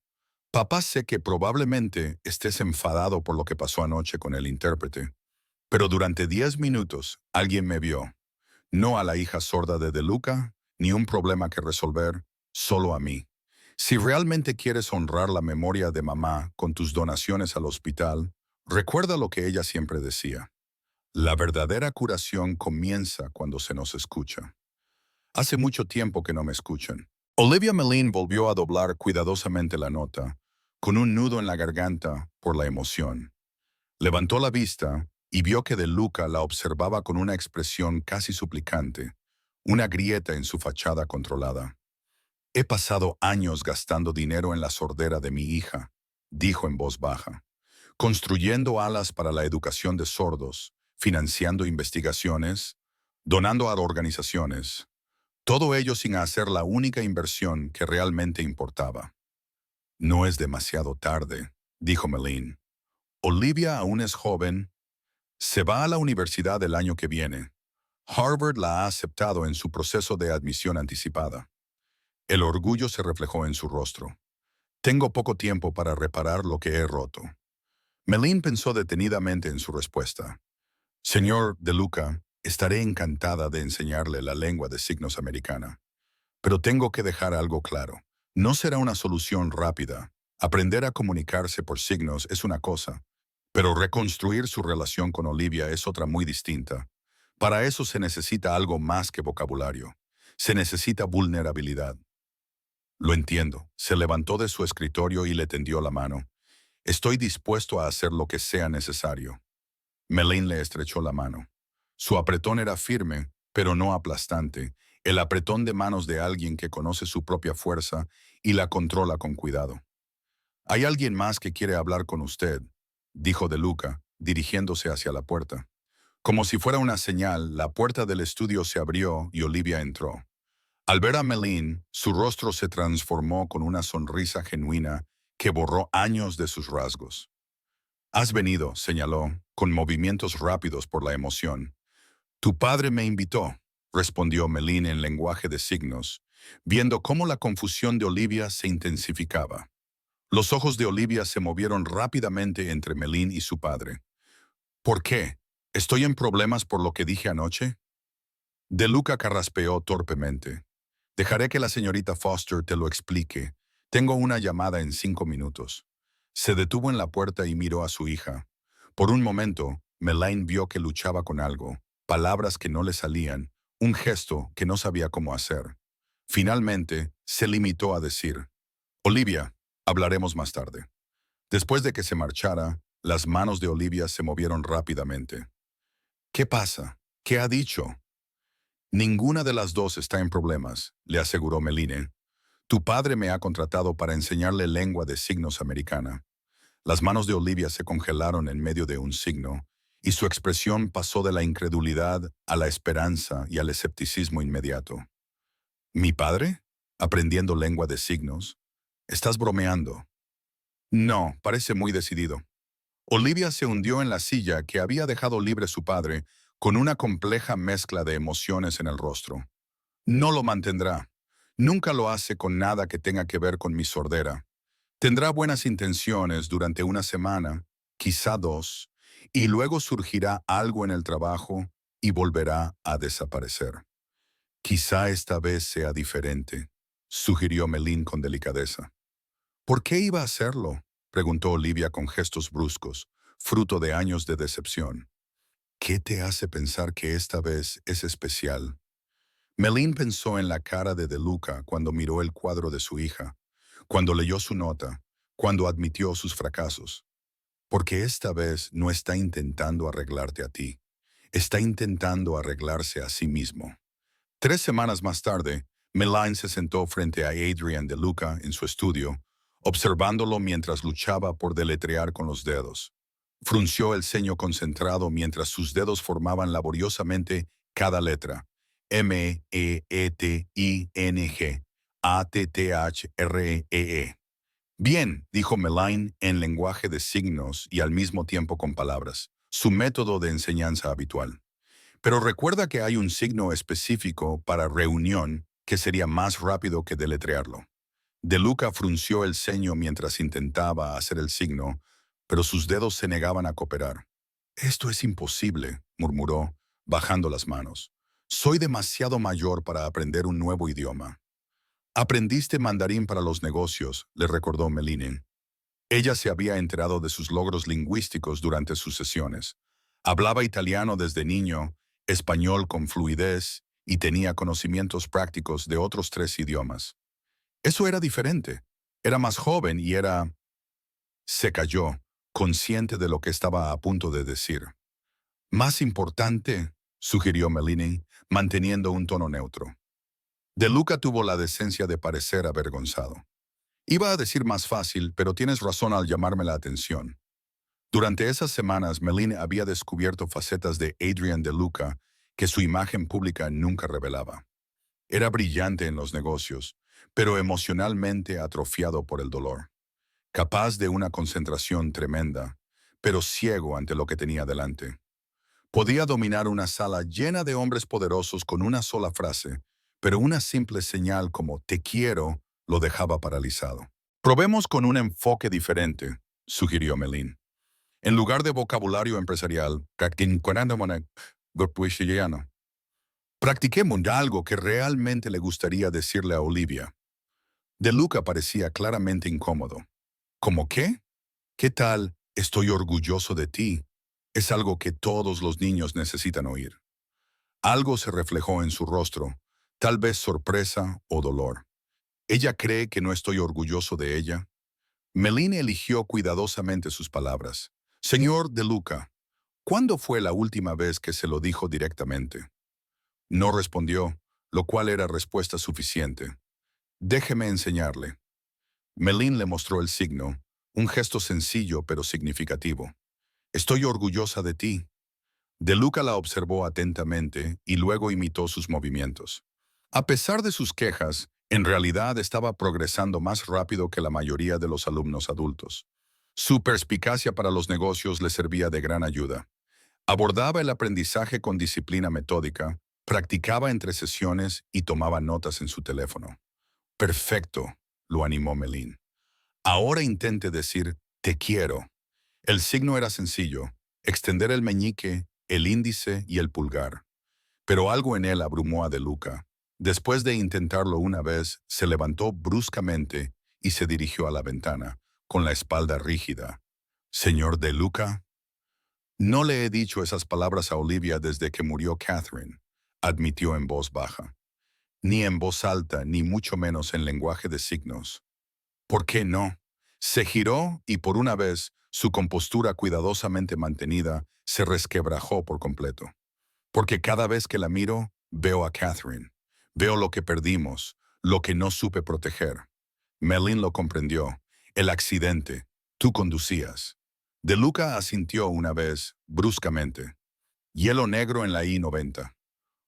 Papá, sé que probablemente estés enfadado por lo que pasó anoche con el intérprete, pero durante 10 minutos alguien me vio. No a la hija sorda de Luca, ni un problema que resolver, solo a mí. Si realmente quieres honrar la memoria de mamá con tus donaciones al hospital, recuerda lo que ella siempre decía. La verdadera curación comienza cuando se nos escucha. Hace mucho tiempo que no me escuchan. Olivia Melín volvió a doblar cuidadosamente la nota, con un nudo en la garganta por la emoción. Levantó la vista y vio que De Luca la observaba con una expresión casi suplicante, una grieta en su fachada controlada. He pasado años gastando dinero en la sordera de mi hija, dijo en voz baja, construyendo alas para la educación de sordos, financiando investigaciones, donando a organizaciones, todo ello sin hacer la única inversión que realmente importaba. No es demasiado tarde, dijo Melín. Olivia aún es joven. Se va a la universidad el año que viene. Harvard la ha aceptado en su proceso de admisión anticipada. El orgullo se reflejó en su rostro. Tengo poco tiempo para reparar lo que he roto. Melín pensó detenidamente en su respuesta. Señor De Luca, estaré encantada de enseñarle la lengua de signos americana. Pero tengo que dejar algo claro. No será una solución rápida. Aprender a comunicarse por signos es una cosa, pero reconstruir su relación con Olivia es otra muy distinta. Para eso se necesita algo más que vocabulario. Se necesita vulnerabilidad. Lo entiendo. Se levantó de su escritorio y le tendió la mano. Estoy dispuesto a hacer lo que sea necesario. Melaine le estrechó la mano. Su apretón era firme, pero no aplastante, el apretón de manos de alguien que conoce su propia fuerza y la controla con cuidado. «Hay alguien más que quiere hablar con usted», dijo De Luca, dirigiéndose hacia la puerta. Como si fuera una señal, la puerta del estudio se abrió y Olivia entró. Al ver a Melaine, su rostro se transformó con una sonrisa genuina que borró años de sus rasgos. «Has venido», señaló, con movimientos rápidos por la emoción. «Tu padre me invitó», respondió Melaine en lenguaje de signos, viendo cómo la confusión de Olivia se intensificaba. Los ojos de Olivia se movieron rápidamente entre Melaine y su padre. «¿Por qué? ¿Estoy en problemas por lo que dije anoche?» De Luca carraspeó torpemente. «Dejaré que la señorita Foster te lo explique. Tengo una llamada en 5 minutos». Se detuvo en la puerta y miró a su hija. Por un momento, Melaine vio que luchaba con algo, palabras que no le salían, un gesto que no sabía cómo hacer. Finalmente, se limitó a decir, «Olivia, hablaremos más tarde». Después de que se marchara, las manos de Olivia se movieron rápidamente. «¿Qué pasa? ¿Qué ha dicho?» «Ninguna de las dos está en problemas», le aseguró Melaine. «Tu padre me ha contratado para enseñarle lengua de signos americana». Las manos de Olivia se congelaron en medio de un signo, y su expresión pasó de la incredulidad a la esperanza y al escepticismo inmediato. «¿Mi padre? ¿Aprendiendo lengua de signos? ¿Estás bromeando?» «No, parece muy decidido». Olivia se hundió en la silla que había dejado libre su padre, con una compleja mezcla de emociones en el rostro. «No lo mantendrá. Nunca lo hace con nada que tenga que ver con mi sordera. Tendrá buenas intenciones durante una semana, quizá 2, y luego surgirá algo en el trabajo y volverá a desaparecer. Quizá esta vez sea diferente», sugirió Melaine con delicadeza. «¿Por qué iba a hacerlo?», preguntó Olivia con gestos bruscos, fruto de años de decepción. «¿Qué te hace pensar que esta vez es especial?». Melaine pensó en la cara de Luca cuando miró el cuadro de su hija, cuando leyó su nota, cuando admitió sus fracasos. Porque esta vez no está intentando arreglarte a ti, está intentando arreglarse a sí mismo. 3 semanas más tarde, Melaine se sentó frente a Adrian De Luca en su estudio, observándolo mientras luchaba por deletrear con los dedos. Frunció el ceño concentrado mientras sus dedos formaban laboriosamente cada letra. M-E-E-T-I-N-G, A-T-T-H-R-E-E. «Bien», dijo Melaine en lenguaje de signos y al mismo tiempo con palabras, su método de enseñanza habitual. «Pero recuerda que hay un signo específico para reunión que sería más rápido que deletrearlo». De Luca frunció el ceño mientras intentaba hacer el signo, pero sus dedos se negaban a cooperar. «Esto es imposible», murmuró, bajando las manos. «Soy demasiado mayor para aprender un nuevo idioma». «Aprendiste mandarín para los negocios», le recordó Melaine. Ella se había enterado de sus logros lingüísticos durante sus sesiones. Hablaba italiano desde niño, español con fluidez y tenía conocimientos prácticos de otros 3 idiomas. Eso era diferente. Era más joven y era... Se calló, consciente de lo que estaba a punto de decir. «Más importante», sugirió Melaine, manteniendo un tono neutro. De Luca tuvo la decencia de parecer avergonzado. «Iba a decir más fácil, pero tienes razón al llamarme la atención». Durante esas semanas, Melaine había descubierto facetas de Adrian De Luca que su imagen pública nunca revelaba. Era brillante en los negocios, pero emocionalmente atrofiado por el dolor. Capaz de una concentración tremenda, pero ciego ante lo que tenía delante. Podía dominar una sala llena de hombres poderosos con una sola frase, pero una simple señal como «te quiero» lo dejaba paralizado. «Probemos con un enfoque diferente», sugirió Melaine. «En lugar de vocabulario empresarial, Practiquemos algo que realmente le gustaría decirle a Olivia. De Luca parecía claramente incómodo. ¿Cómo qué? ¿Qué tal? Estoy orgulloso de ti. Es algo que todos los niños necesitan oír. Algo se reflejó en su rostro, tal vez sorpresa o dolor. ¿Ella cree que no estoy orgulloso de ella? Melina eligió cuidadosamente sus palabras. Señor De Luca, ¿cuándo fue la última vez que se lo dijo directamente? No respondió, lo cual era respuesta suficiente. Déjeme enseñarle. Melin le mostró el signo, un gesto sencillo pero significativo. Estoy orgullosa de ti. De Luca la observó atentamente y luego imitó sus movimientos. A pesar de sus quejas, en realidad estaba progresando más rápido que la mayoría de los alumnos adultos. Su perspicacia para los negocios le servía de gran ayuda. Abordaba el aprendizaje con disciplina metódica, practicaba entre sesiones y tomaba notas en su teléfono. Perfecto, lo animó Melin. Ahora intente decir te quiero. El signo era sencillo, extender el meñique, el índice y el pulgar. Pero algo en él abrumó a De Luca. Después de intentarlo una vez, se levantó bruscamente y se dirigió a la ventana, con la espalda rígida. Señor De Luca, no le he dicho esas palabras a Olivia desde que murió Catherine, admitió en voz baja. Ni en voz alta, ni mucho menos en lenguaje de signos. ¿Por qué no? Se giró y por una vez, su compostura cuidadosamente mantenida se resquebrajó por completo. Porque cada vez que la miro, veo a Catherine. Veo lo que perdimos, lo que no supe proteger. Melin lo comprendió. El accidente. Tú conducías. De Luca asintió una vez, bruscamente. Hielo negro en la I-90.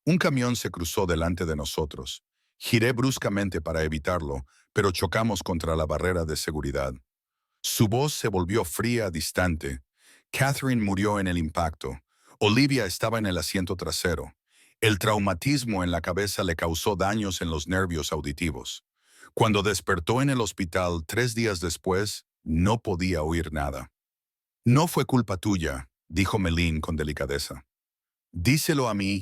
Un camión se cruzó delante de nosotros. Giré bruscamente para evitarlo, pero chocamos contra la barrera de seguridad. Su voz se volvió fría, distante. Catherine murió en el impacto. Olivia estaba en el asiento trasero. El traumatismo en la cabeza le causó daños en los nervios auditivos. Cuando despertó en el hospital 3 días después, no podía oír nada. No fue culpa tuya, dijo Melin con delicadeza. Díselo a mi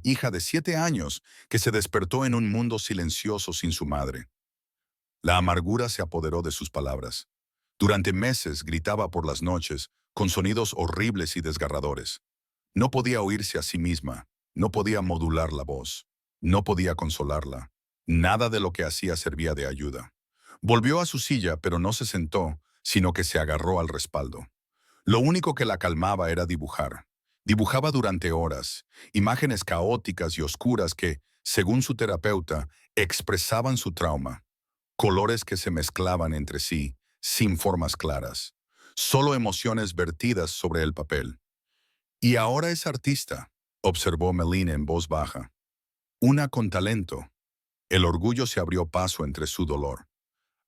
hija de 7 años que se despertó en un mundo silencioso sin su madre. La amargura se apoderó de sus palabras. Durante meses gritaba por las noches, con sonidos horribles y desgarradores. No podía oírse a sí misma, no podía modular la voz, no podía consolarla. Nada de lo que hacía servía de ayuda. Volvió a su silla, pero no se sentó, sino que se agarró al respaldo. Lo único que la calmaba era dibujar. Dibujaba durante horas, imágenes caóticas y oscuras que, según su terapeuta, expresaban su trauma. Colores que se mezclaban entre sí, sin formas claras. Solo emociones vertidas sobre el papel. Y ahora es artista, observó Melina en voz baja. Una con talento. El orgullo se abrió paso entre su dolor.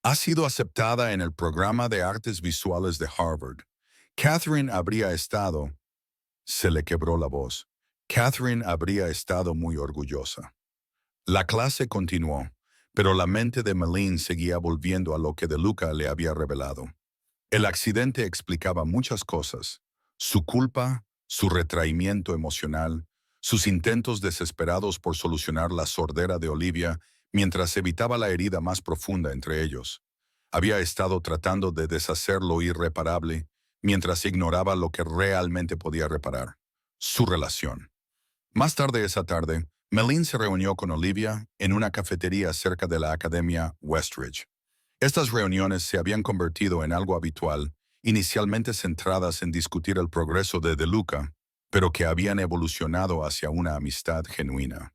Ha sido aceptada en el programa de artes visuales de Harvard. Catherine habría estado... Se le quebró la voz. Catherine habría estado muy orgullosa. La clase continuó, pero la mente de Melin seguía volviendo a lo que De Luca le había revelado. El accidente explicaba muchas cosas. Su culpa, su retraimiento emocional, sus intentos desesperados por solucionar la sordera de Olivia mientras evitaba la herida más profunda entre ellos. Había estado tratando de deshacer lo irreparable mientras ignoraba lo que realmente podía reparar. Su relación. Más tarde esa tarde, Melin se reunió con Olivia en una cafetería cerca de la Academia Westridge. Estas reuniones se habían convertido en algo habitual, inicialmente centradas en discutir el progreso de Luca, pero que habían evolucionado hacia una amistad genuina.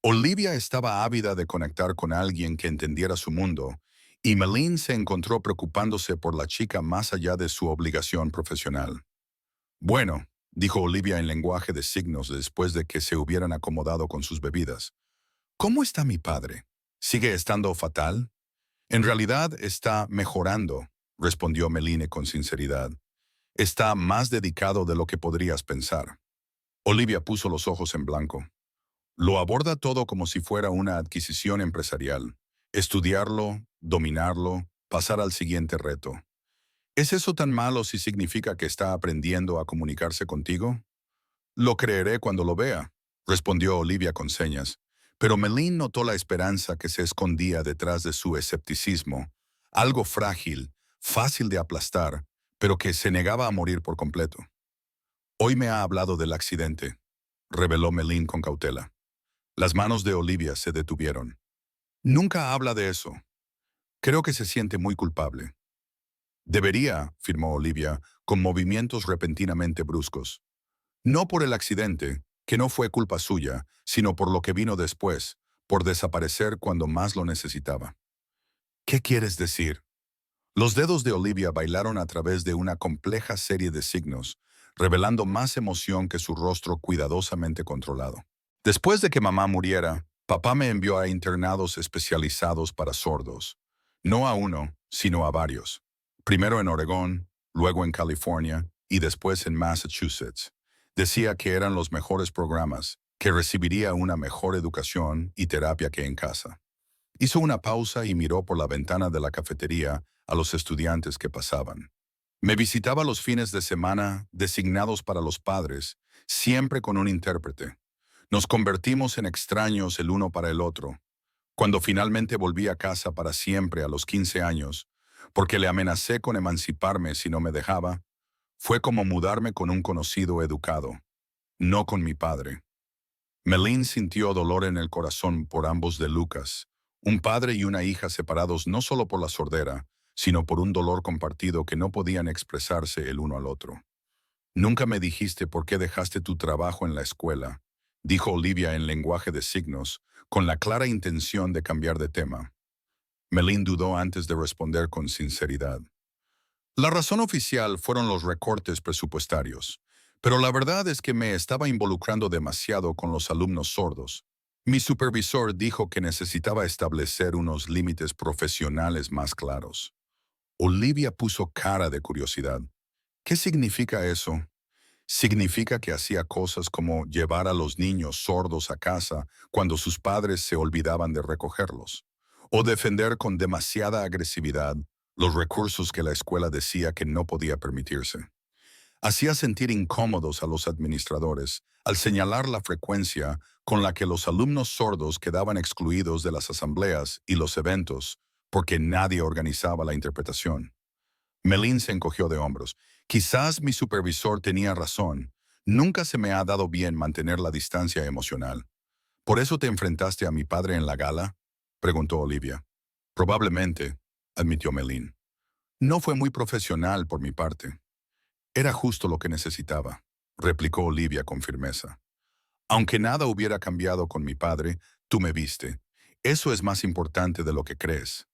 Olivia estaba ávida de conectar con alguien que entendiera su mundo, y Melin se encontró preocupándose por la chica más allá de su obligación profesional. Bueno, dijo Olivia en lenguaje de signos después de que se hubieran acomodado con sus bebidas. ¿Cómo está mi padre? ¿Sigue estando fatal? En realidad está mejorando, respondió Meline con sinceridad. Está más dedicado de lo que podrías pensar. Olivia puso los ojos en blanco. Lo aborda todo como si fuera una adquisición empresarial. Estudiarlo, dominarlo, pasar al siguiente reto. ¿Es eso tan malo si significa que está aprendiendo a comunicarse contigo? Lo creeré cuando lo vea, respondió Olivia con señas, pero Melín notó la esperanza que se escondía detrás de su escepticismo, algo frágil, fácil de aplastar, pero que se negaba a morir por completo. Hoy me ha hablado del accidente, reveló Melín con cautela. Las manos de Olivia se detuvieron. Nunca habla de eso. Creo que se siente muy culpable. Debería, afirmó Olivia, con movimientos repentinamente bruscos. No por el accidente, que no fue culpa suya, sino por lo que vino después, por desaparecer cuando más lo necesitaba. ¿Qué quieres decir? Los dedos de Olivia bailaron a través de una compleja serie de signos, revelando más emoción que su rostro cuidadosamente controlado. Después de que mamá muriera, papá me envió a internados especializados para sordos. No a uno, sino a varios. Primero en Oregón, luego en California y después en Massachusetts. Decía que eran los mejores programas, que recibiría una mejor educación y terapia que en casa. Hizo una pausa y miró por la ventana de la cafetería a los estudiantes que pasaban. Me visitaba los fines de semana designados para los padres, siempre con un intérprete. Nos convertimos en extraños el uno para el otro. Cuando finalmente volví a casa para siempre a los 15 años, porque le amenacé con emanciparme si no me dejaba, fue como mudarme con un conocido educado, no con mi padre. Melín sintió dolor en el corazón por ambos de Lucas, un padre y una hija separados no solo por la sordera, sino por un dolor compartido que no podían expresarse el uno al otro. Nunca me dijiste por qué dejaste tu trabajo en la escuela, dijo Olivia en lenguaje de signos, con la clara intención de cambiar de tema. Melín dudó antes de responder con sinceridad. La razón oficial fueron los recortes presupuestarios, pero la verdad es que me estaba involucrando demasiado con los alumnos sordos. Mi supervisor dijo que necesitaba establecer unos límites profesionales más claros. Olivia puso cara de curiosidad. ¿Qué significa eso? Significa que hacía cosas como llevar a los niños sordos a casa cuando sus padres se olvidaban de recogerlos, o defender con demasiada agresividad los recursos que la escuela decía que no podía permitirse. Hacía sentir incómodos a los administradores al señalar la frecuencia con la que los alumnos sordos quedaban excluidos de las asambleas y los eventos porque nadie organizaba la interpretación. Melín se encogió de hombros. Quizás mi supervisor tenía razón. Nunca se me ha dado bien mantener la distancia emocional. ¿Por eso te enfrentaste a mi padre en la gala? Preguntó Olivia. Probablemente, admitió Melín. No fue muy profesional por mi parte. Era justo lo que necesitaba, replicó Olivia con firmeza. Aunque nada hubiera cambiado con mi padre, tú me viste. Eso es más importante de lo que crees.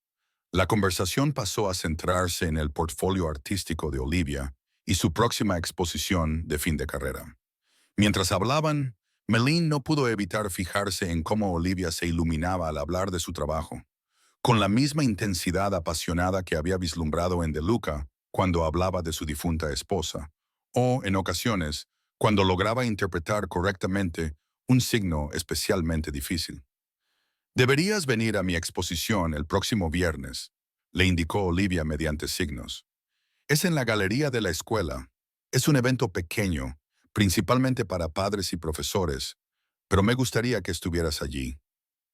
La conversación pasó a centrarse en el portfolio artístico de Olivia y su próxima exposición de fin de carrera. Mientras hablaban, Melín no pudo evitar fijarse en cómo Olivia se iluminaba al hablar de su trabajo, con la misma intensidad apasionada que había vislumbrado en De Luca cuando hablaba de su difunta esposa, o, en ocasiones, cuando lograba interpretar correctamente un signo especialmente difícil. Deberías venir a mi exposición el próximo viernes, le indicó Olivia mediante signos. Es en la galería de la escuela. Es un evento pequeño, principalmente para padres y profesores, pero me gustaría que estuvieras allí.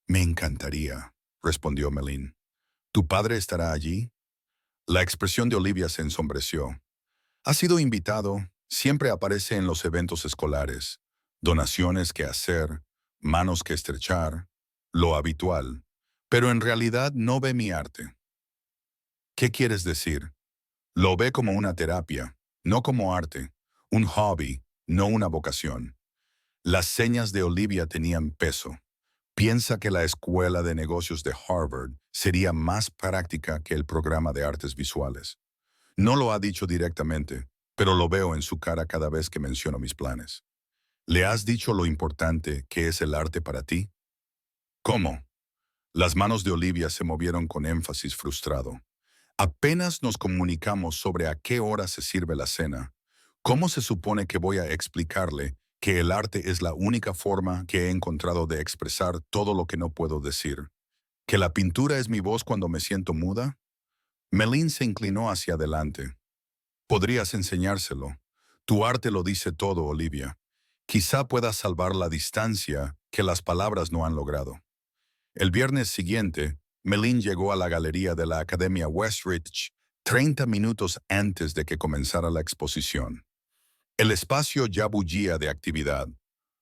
Me encantaría, respondió Melín. ¿Tu padre estará allí? La expresión de Olivia se ensombreció. Ha sido invitado, siempre aparece en los eventos escolares. Donaciones que hacer, manos que estrechar, lo habitual. Pero en realidad no ve mi arte. ¿Qué quieres decir? Lo ve como una terapia, no como arte, un hobby, no una vocación. Las señas de Olivia tenían peso. Piensa que la Escuela de Negocios de Harvard sería más práctica que el programa de artes visuales. No lo ha dicho directamente, pero lo veo en su cara cada vez que menciono mis planes. ¿Le has dicho lo importante que es el arte para ti? ¿Cómo? Las manos de Olivia se movieron con énfasis frustrado. Apenas nos comunicamos sobre a qué hora se sirve la cena. ¿Cómo se supone que voy a explicarle que el arte es la única forma que he encontrado de expresar todo lo que no puedo decir? ¿Que la pintura es mi voz cuando me siento muda? Melín se inclinó hacia adelante. Podrías enseñárselo. Tu arte lo dice todo, Olivia. Quizá pueda salvar la distancia que las palabras no han logrado. El viernes siguiente, Melin llegó a la galería de la Academia Westridge 30 minutos antes de que comenzara la exposición. El espacio ya bullía de actividad.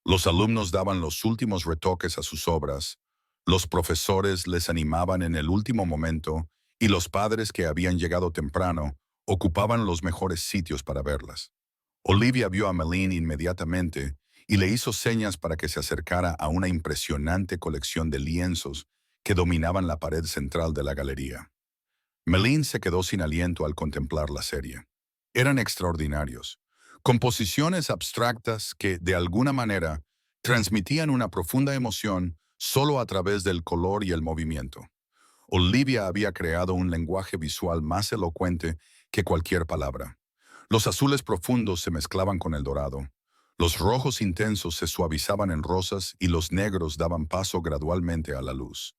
Los alumnos daban los últimos retoques a sus obras, los profesores les animaban en el último momento y los padres que habían llegado temprano ocupaban los mejores sitios para verlas. Olivia vio a Melin inmediatamente y le hizo señas para que se acercara a una impresionante colección de lienzos que dominaban la pared central de la galería. Melin se quedó sin aliento al contemplar la serie. Eran extraordinarios, composiciones abstractas que, de alguna manera, transmitían una profunda emoción solo a través del color y el movimiento. Olivia había creado un lenguaje visual más elocuente que cualquier palabra. Los azules profundos se mezclaban con el dorado. Los rojos intensos se suavizaban en rosas y los negros daban paso gradualmente a la luz.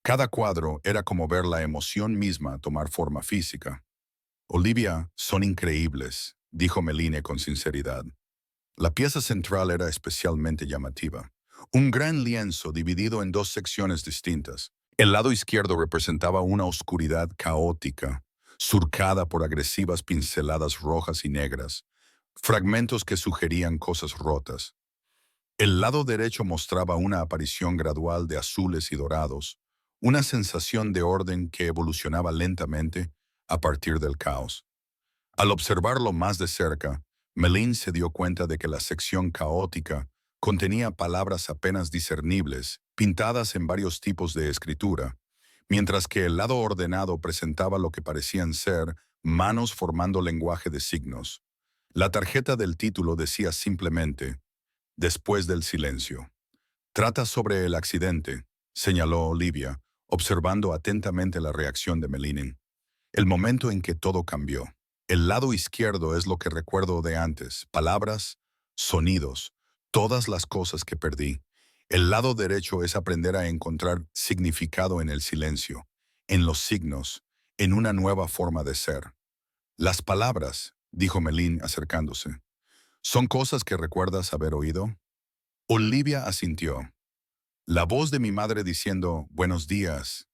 Cada cuadro era como ver la emoción misma tomar forma física. Olivia, son increíbles, dijo Meline con sinceridad. La pieza central era especialmente llamativa. Un gran lienzo dividido en dos secciones distintas. El lado izquierdo representaba una oscuridad caótica, surcada por agresivas pinceladas rojas y negras, fragmentos que sugerían cosas rotas. El lado derecho mostraba una aparición gradual de azules y dorados, una sensación de orden que evolucionaba lentamente a partir del caos. Al observarlo más de cerca, Melin se dio cuenta de que la sección caótica contenía palabras apenas discernibles, pintadas en varios tipos de escritura, mientras que el lado ordenado presentaba lo que parecían ser manos formando lenguaje de signos. La tarjeta del título decía simplemente, «Después del silencio». «Trata sobre el accidente», señaló Olivia, observando atentamente la reacción de Melin. «El momento en que todo cambió. El lado izquierdo es lo que recuerdo de antes, palabras, sonidos, todas las cosas que perdí. El lado derecho es aprender a encontrar significado en el silencio, en los signos, en una nueva forma de ser». «Las palabras», dijo Melin acercándose, «¿son cosas que recuerdas haber oído?» Olivia asintió. La voz de mi madre diciendo, «Buenos días»,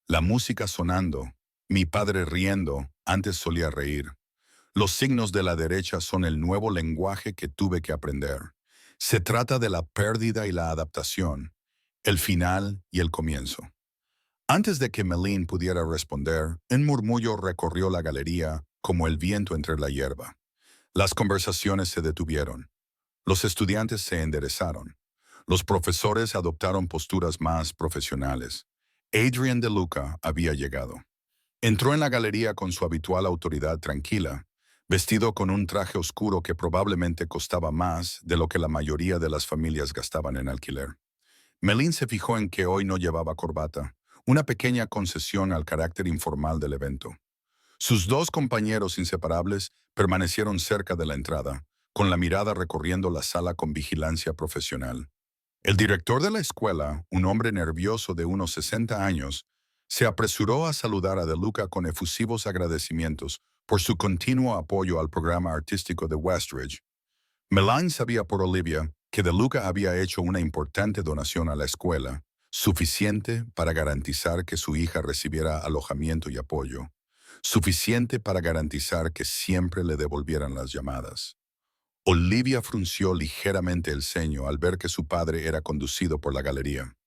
la música sonando, mi padre riendo, antes solía reír. Los signos de la derecha son el nuevo lenguaje que tuve que aprender. Se trata de la pérdida y la adaptación, el final y el comienzo. Antes de que Melin pudiera responder, un murmullo recorrió la galería como el viento entre la hierba. Las conversaciones se detuvieron. Los estudiantes se enderezaron. Los profesores adoptaron posturas más profesionales. Adrian De Luca había llegado. Entró en la galería con su habitual autoridad tranquila, vestido con un traje oscuro que probablemente costaba más de lo que la mayoría de las familias gastaban en alquiler. Melin se fijó en que hoy no llevaba corbata, una pequeña concesión al carácter informal del evento. Sus dos compañeros inseparables permanecieron cerca de la entrada, con la mirada recorriendo la sala con vigilancia profesional. El director de la escuela, un hombre nervioso de unos 60 años, se apresuró a saludar a De Luca con efusivos agradecimientos por su continuo apoyo al programa artístico de Westridge. Melin sabía por Olivia que De Luca había hecho una importante donación a la escuela, suficiente para garantizar que su hija recibiera alojamiento y apoyo, suficiente para garantizar que siempre le devolvieran las llamadas. Olivia frunció ligeramente el ceño al ver que su padre era conducido por la galería.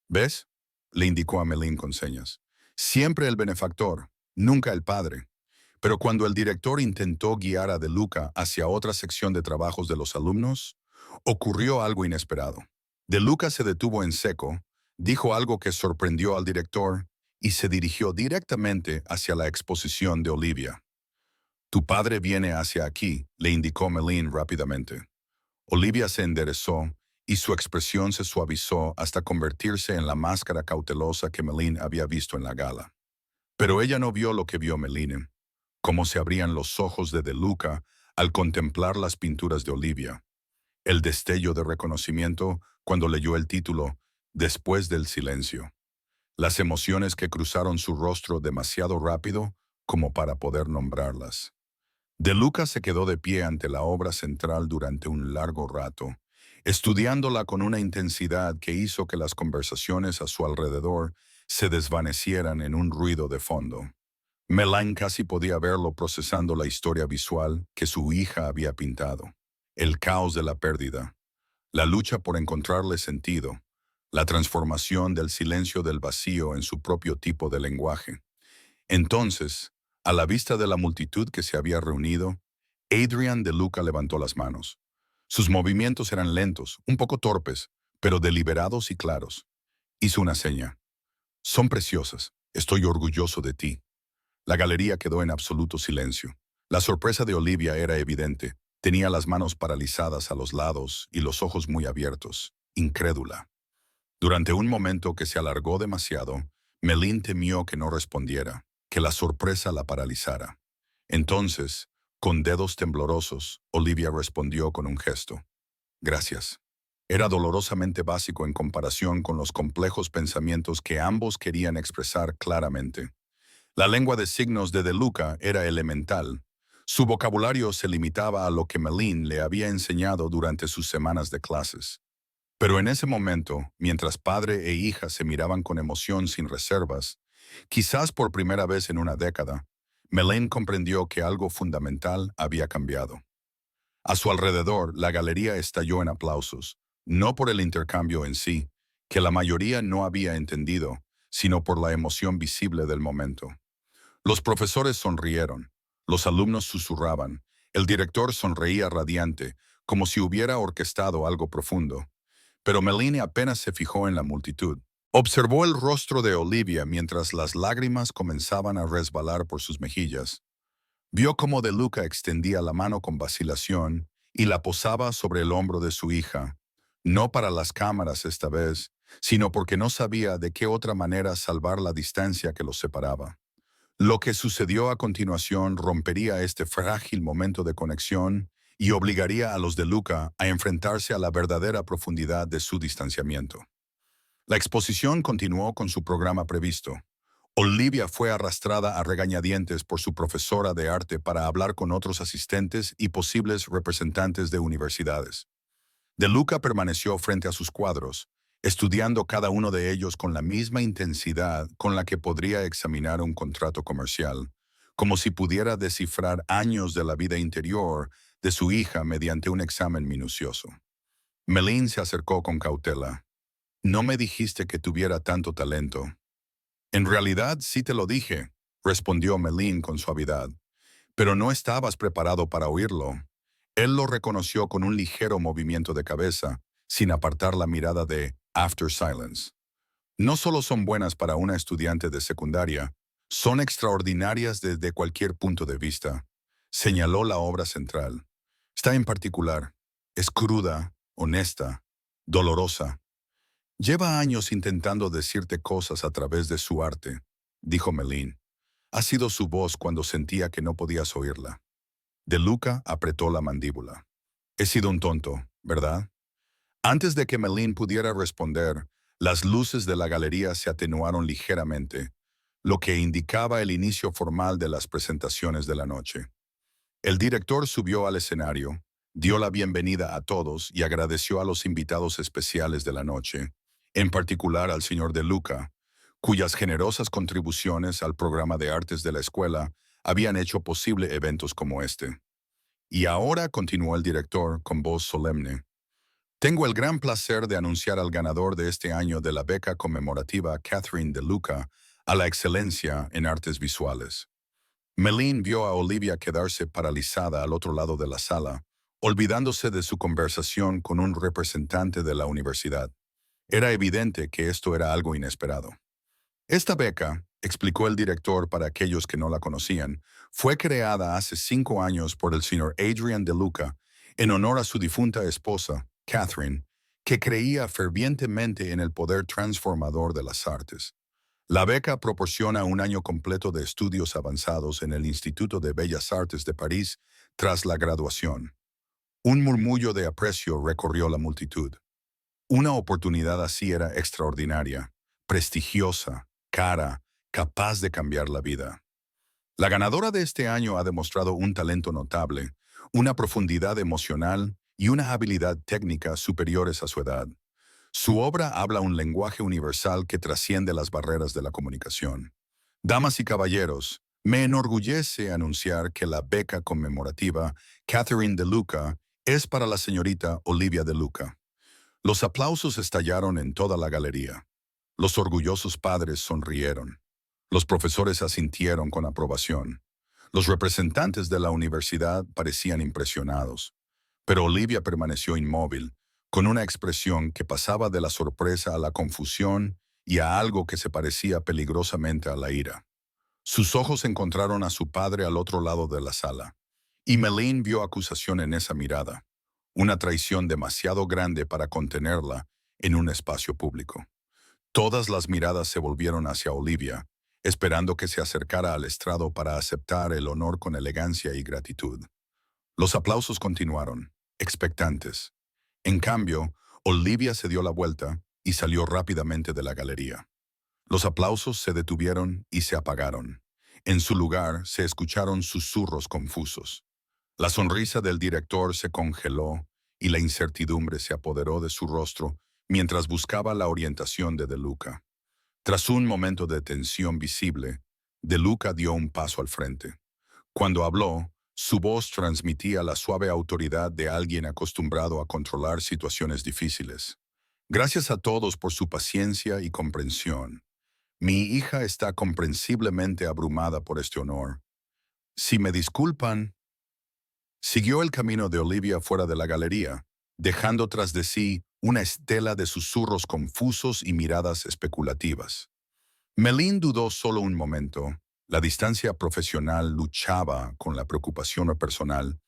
«¿Ves?», le indicó a Melin con señas. «Siempre el benefactor, nunca el padre». Pero cuando el director intentó guiar a De Luca hacia otra sección de trabajos de los alumnos, ocurrió algo inesperado. De Luca se detuvo en seco, dijo algo que sorprendió al director y se dirigió directamente hacia la exposición de Olivia. «Tu padre viene hacia aquí», le indicó Melin rápidamente. Olivia se enderezó y su expresión se suavizó hasta convertirse en la máscara cautelosa que Melin había visto en la gala. Pero ella no vio lo que vio Melin, cómo se abrían los ojos de Luca al contemplar las pinturas de Olivia. El destello de reconocimiento cuando leyó el título «Después del silencio». Las emociones que cruzaron su rostro demasiado rápido como para poder nombrarlas. De Luca se quedó de pie ante la obra central durante un largo rato, estudiándola con una intensidad que hizo que las conversaciones a su alrededor se desvanecieran en un ruido de fondo. Melaine casi podía verlo procesando la historia visual que su hija había pintado. El caos de la pérdida, la lucha por encontrarle sentido, la transformación del silencio del vacío en su propio tipo de lenguaje. Entonces, a la vista de la multitud que se había reunido, Adrian de Luca levantó las manos. Sus movimientos eran lentos, un poco torpes, pero deliberados y claros. Hizo una seña. Son preciosas. Estoy orgulloso de ti. La galería quedó en absoluto silencio. La sorpresa de Olivia era evidente. Tenía las manos paralizadas a los lados y los ojos muy abiertos, incrédula. Durante un momento que se alargó demasiado, Melaine temió que no respondiera, que la sorpresa la paralizara. Entonces, con dedos temblorosos, Olivia respondió con un gesto. Gracias. Era dolorosamente básico en comparación con los complejos pensamientos que ambos querían expresar claramente. La lengua de signos de Luca era elemental. Su vocabulario se limitaba a lo que Melaine le había enseñado durante sus semanas de clases. Pero en ese momento, mientras padre e hija se miraban con emoción sin reservas, quizás por primera vez en una década, Melaine comprendió que algo fundamental había cambiado. A su alrededor, la galería estalló en aplausos, no por el intercambio en sí, que la mayoría no había entendido, sino por la emoción visible del momento. Los profesores sonrieron, los alumnos susurraban, el director sonreía radiante, como si hubiera orquestado algo profundo. Pero Melaine apenas se fijó en la multitud. Observó el rostro de Olivia mientras las lágrimas comenzaban a resbalar por sus mejillas. Vio cómo De Luca extendía la mano con vacilación y la posaba sobre el hombro de su hija, no para las cámaras esta vez, sino porque no sabía de qué otra manera salvar la distancia que los separaba. Lo que sucedió a continuación rompería este frágil momento de conexión y obligaría a los De Luca a enfrentarse a la verdadera profundidad de su distanciamiento. La exposición continuó con su programa previsto. Olivia fue arrastrada a regañadientes por su profesora de arte para hablar con otros asistentes y posibles representantes de universidades. De Luca permaneció frente a sus cuadros, estudiando cada uno de ellos con la misma intensidad con la que podría examinar un contrato comercial, como si pudiera descifrar años de la vida interior de su hija mediante un examen minucioso. Melaine se acercó con cautela. No me dijiste que tuviera tanto talento. En realidad sí te lo dije, respondió Melaine con suavidad, pero no estabas preparado para oírlo. Él lo reconoció con un ligero movimiento de cabeza, sin apartar la mirada de After Silence. No solo son buenas para una estudiante de secundaria, son extraordinarias desde cualquier punto de vista. Señaló la obra central. Está en particular. Es cruda, honesta, dolorosa. Lleva años intentando decirte cosas a través de su arte, dijo Melaine. Ha sido su voz cuando sentía que no podías oírla. De Luca apretó la mandíbula. He sido un tonto, ¿verdad? Antes de que Melaine pudiera responder, las luces de la galería se atenuaron ligeramente, lo que indicaba el inicio formal de las presentaciones de la noche. El director subió al escenario, dio la bienvenida a todos y agradeció a los invitados especiales de la noche, en particular al señor De Luca, cuyas generosas contribuciones al programa de artes de la escuela habían hecho posible eventos como este. Y ahora, continuó el director con voz solemne, tengo el gran placer de anunciar al ganador de este año de la beca conmemorativa Catherine De Luca a la excelencia en artes visuales. Melaine vio a Olivia quedarse paralizada al otro lado de la sala, olvidándose de su conversación con un representante de la universidad. Era evidente que esto era algo inesperado. Esta beca, explicó el director para aquellos que no la conocían, fue creada hace 5 años por el señor Adrian De Luca en honor a su difunta esposa, Catherine, que creía fervientemente en el poder transformador de las artes. La beca proporciona un año completo de estudios avanzados en el Instituto de Bellas Artes de París tras la graduación. Un murmullo de aprecio recorrió la multitud. Una oportunidad así era extraordinaria, prestigiosa, cara, capaz de cambiar la vida. La ganadora de este año ha demostrado un talento notable, una profundidad emocional y una habilidad técnica superiores a su edad. Su obra habla un lenguaje universal que trasciende las barreras de la comunicación. Damas y caballeros, me enorgullece anunciar que la beca conmemorativa Catherine de Luca es para la señorita Olivia de Luca. Los aplausos estallaron en toda la galería. Los orgullosos padres sonrieron. Los profesores asintieron con aprobación. Los representantes de la universidad parecían impresionados. Pero Olivia permaneció inmóvil, con una expresión que pasaba de la sorpresa a la confusión y a algo que se parecía peligrosamente a la ira. Sus ojos encontraron a su padre al otro lado de la sala, y Meline vio acusación en esa mirada, una traición demasiado grande para contenerla en un espacio público. Todas las miradas se volvieron hacia Olivia, esperando que se acercara al estrado para aceptar el honor con elegancia y gratitud. Los aplausos continuaron, expectantes. En cambio, Olivia se dio la vuelta y salió rápidamente de la galería. Los aplausos se detuvieron y se apagaron. En su lugar se escucharon susurros confusos. La sonrisa del director se congeló y la incertidumbre se apoderó de su rostro mientras buscaba la orientación de De Luca. Tras un momento de tensión visible, De Luca dio un paso al frente. Cuando habló, su voz transmitía la suave autoridad de alguien acostumbrado a controlar situaciones difíciles. Gracias a todos por su paciencia y comprensión. Mi hija está comprensiblemente abrumada por este honor. Si me disculpan, siguió el camino de Olivia fuera de la galería, dejando tras de sí una estela de susurros confusos y miradas especulativas. Meline dudó solo un momento. La distancia profesional luchaba con la preocupación personal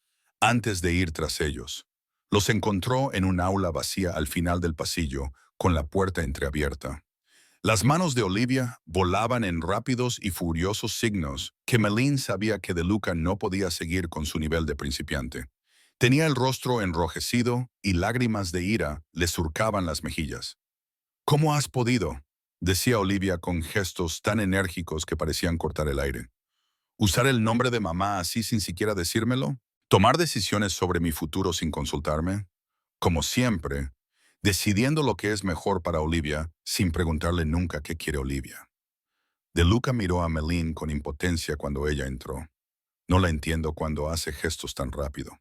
antes de ir tras ellos. Los encontró en un aula vacía al final del pasillo, con la puerta entreabierta. Las manos de Olivia volaban en rápidos y furiosos signos que Meline sabía que De Luca no podía seguir con su nivel de principiante. Tenía el rostro enrojecido y lágrimas de ira le surcaban las mejillas. ¿Cómo has podido?, decía Olivia con gestos tan enérgicos que parecían cortar el aire. ¿Usar el nombre de mamá así sin siquiera decírmelo? ¿Tomar decisiones sobre mi futuro sin consultarme? Como siempre, decidiendo lo que es mejor para Olivia sin preguntarle nunca qué quiere Olivia. De Luca miró a Meline con impotencia cuando ella entró. No la entiendo cuando hace gestos tan rápido.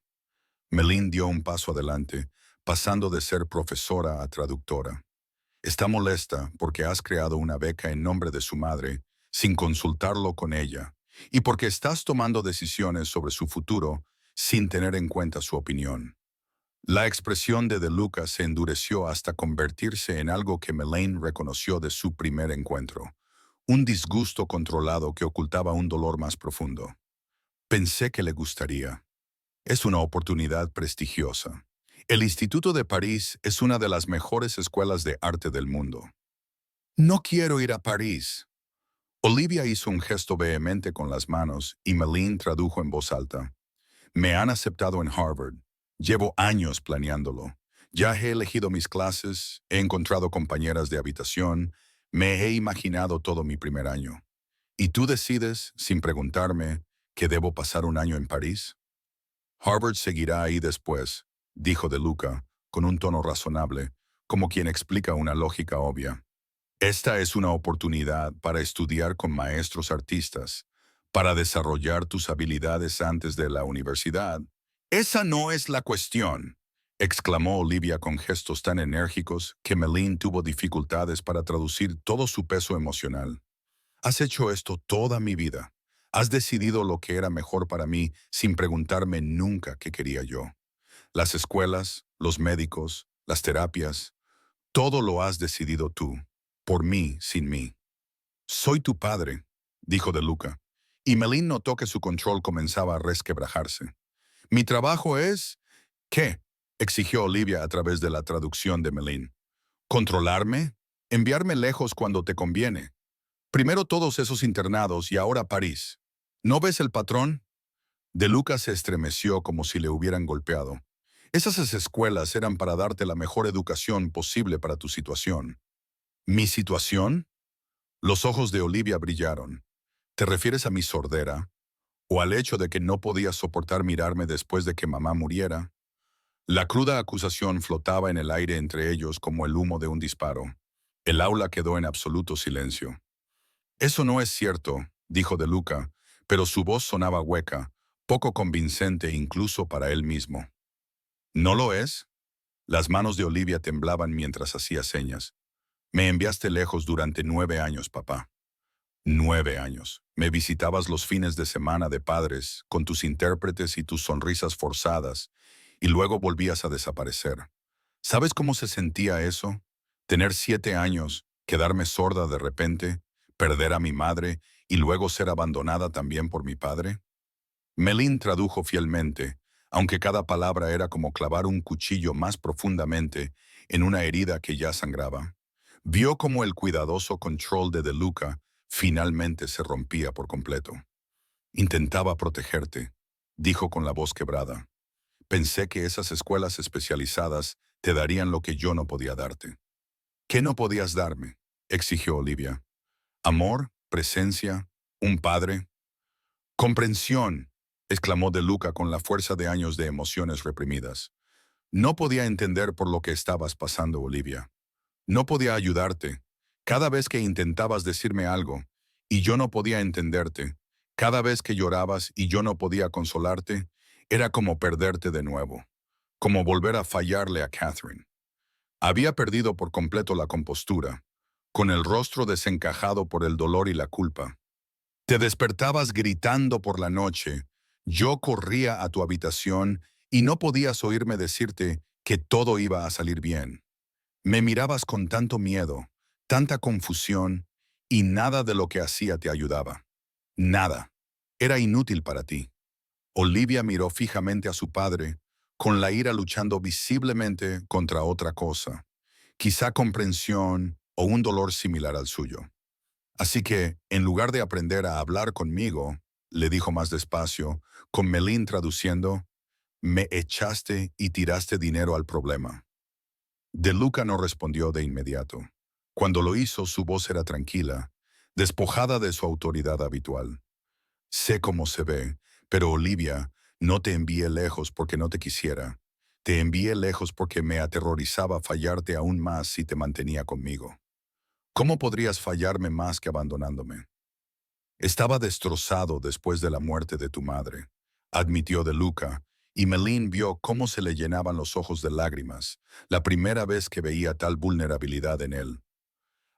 Meline dio un paso adelante, pasando de ser profesora a traductora. Está molesta porque has creado una beca en nombre de su madre, sin consultarlo con ella, y porque estás tomando decisiones sobre su futuro sin tener en cuenta su opinión. La expresión de Luca se endureció hasta convertirse en algo que Meline reconoció de su primer encuentro, un disgusto controlado que ocultaba un dolor más profundo. Pensé que le gustaría. Es una oportunidad prestigiosa. El Instituto de París es una de las mejores escuelas de arte del mundo. No quiero ir a París. Olivia hizo un gesto vehemente con las manos y Meline tradujo en voz alta. Me han aceptado en Harvard. Llevo años planeándolo. Ya he elegido mis clases, he encontrado compañeras de habitación, me he imaginado todo mi primer año. ¿Y tú decides, sin preguntarme, que debo pasar un año en París? Harvard seguirá ahí después, dijo De Luca, con un tono razonable, como quien explica una lógica obvia. Esta es una oportunidad para estudiar con maestros artistas, para desarrollar tus habilidades antes de la universidad. Esa no es la cuestión, exclamó Olivia con gestos tan enérgicos que Meline tuvo dificultades para traducir todo su peso emocional. Has hecho esto toda mi vida. Has decidido lo que era mejor para mí sin preguntarme nunca qué quería yo. Las escuelas, los médicos, las terapias, todo lo has decidido tú, por mí, sin mí. Soy tu padre, dijo De Luca, y Meline notó que su control comenzaba a resquebrajarse. Mi trabajo es... ¿Qué?, exigió Olivia a través de la traducción de Meline. ¿Controlarme? Enviarme lejos cuando te conviene. Primero todos esos internados y ahora París. ¿No ves el patrón? De Luca se estremeció como si le hubieran golpeado. Esas escuelas eran para darte la mejor educación posible para tu situación. ¿Mi situación? Los ojos de Olivia brillaron. ¿Te refieres a mi sordera? ¿O al hecho de que no podía soportar mirarme después de que mamá muriera? La cruda acusación flotaba en el aire entre ellos como el humo de un disparo. El aula quedó en absoluto silencio. Eso no es cierto, dijo De Luca, pero su voz sonaba hueca, poco convincente incluso para él mismo. ¿No lo es? Las manos de Olivia temblaban mientras hacía señas. Me enviaste lejos durante 9 años, papá. 9 años. Me visitabas los fines de semana de padres, con tus intérpretes y tus sonrisas forzadas, y luego volvías a desaparecer. ¿Sabes cómo se sentía eso? Tener 7 años, quedarme sorda de repente, perder a mi madre y luego ser abandonada también por mi padre. Melín tradujo fielmente, aunque cada palabra era como clavar un cuchillo más profundamente en una herida que ya sangraba. Vio como el cuidadoso control de Luca finalmente se rompía por completo. Intentaba protegerte, dijo con la voz quebrada. Pensé que esas escuelas especializadas te darían lo que yo no podía darte. ¿Qué no podías darme?, exigió Olivia. Amor, presencia, un padre. Comprensión, exclamó De Luca con la fuerza de años de emociones reprimidas. No podía entender por lo que estabas pasando, Olivia. No podía ayudarte. Cada vez que intentabas decirme algo, y yo no podía entenderte, cada vez que llorabas y yo no podía consolarte, era como perderte de nuevo, como volver a fallarle a Catherine. Había perdido por completo la compostura, con el rostro desencajado por el dolor y la culpa. Te despertabas gritando por la noche, yo corría a tu habitación y no podías oírme decirte que todo iba a salir bien. Me mirabas con tanto miedo, tanta confusión, y nada de lo que hacía te ayudaba. Nada. Era inútil para ti. Olivia miró fijamente a su padre, con la ira luchando visiblemente contra otra cosa, quizá comprensión o un dolor similar al suyo. Así que, en lugar de aprender a hablar conmigo, le dijo más despacio, con Melín traduciendo, me echaste y tiraste dinero al problema. De Luca no respondió de inmediato. Cuando lo hizo, su voz era tranquila, despojada de su autoridad habitual. Sé cómo se ve, pero Olivia, no te envié lejos porque no te quisiera. Te envié lejos porque me aterrorizaba fallarte aún más si te mantenía conmigo. ¿Cómo podrías fallarme más que abandonándome? Estaba destrozado después de la muerte de tu madre, admitió De Luca, y Melín vio cómo se le llenaban los ojos de lágrimas, la primera vez que veía tal vulnerabilidad en él.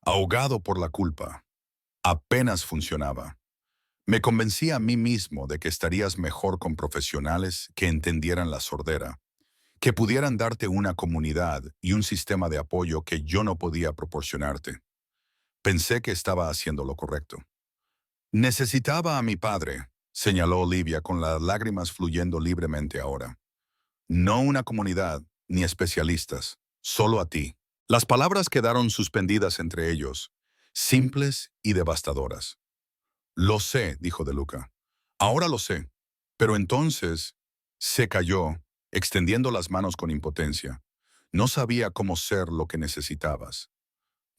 Ahogado por la culpa. Apenas funcionaba. Me convencí a mí mismo de que estarías mejor con profesionales que entendieran la sordera, que pudieran darte una comunidad y un sistema de apoyo que yo no podía proporcionarte. Pensé que estaba haciendo lo correcto. Necesitaba a mi padre, señaló Olivia con las lágrimas fluyendo libremente ahora. No una comunidad, ni especialistas, solo a ti. Las palabras quedaron suspendidas entre ellos, simples y devastadoras. Lo sé, dijo De Luca. Ahora lo sé. Pero entonces se cayó, extendiendo las manos con impotencia. No sabía cómo ser lo que necesitabas.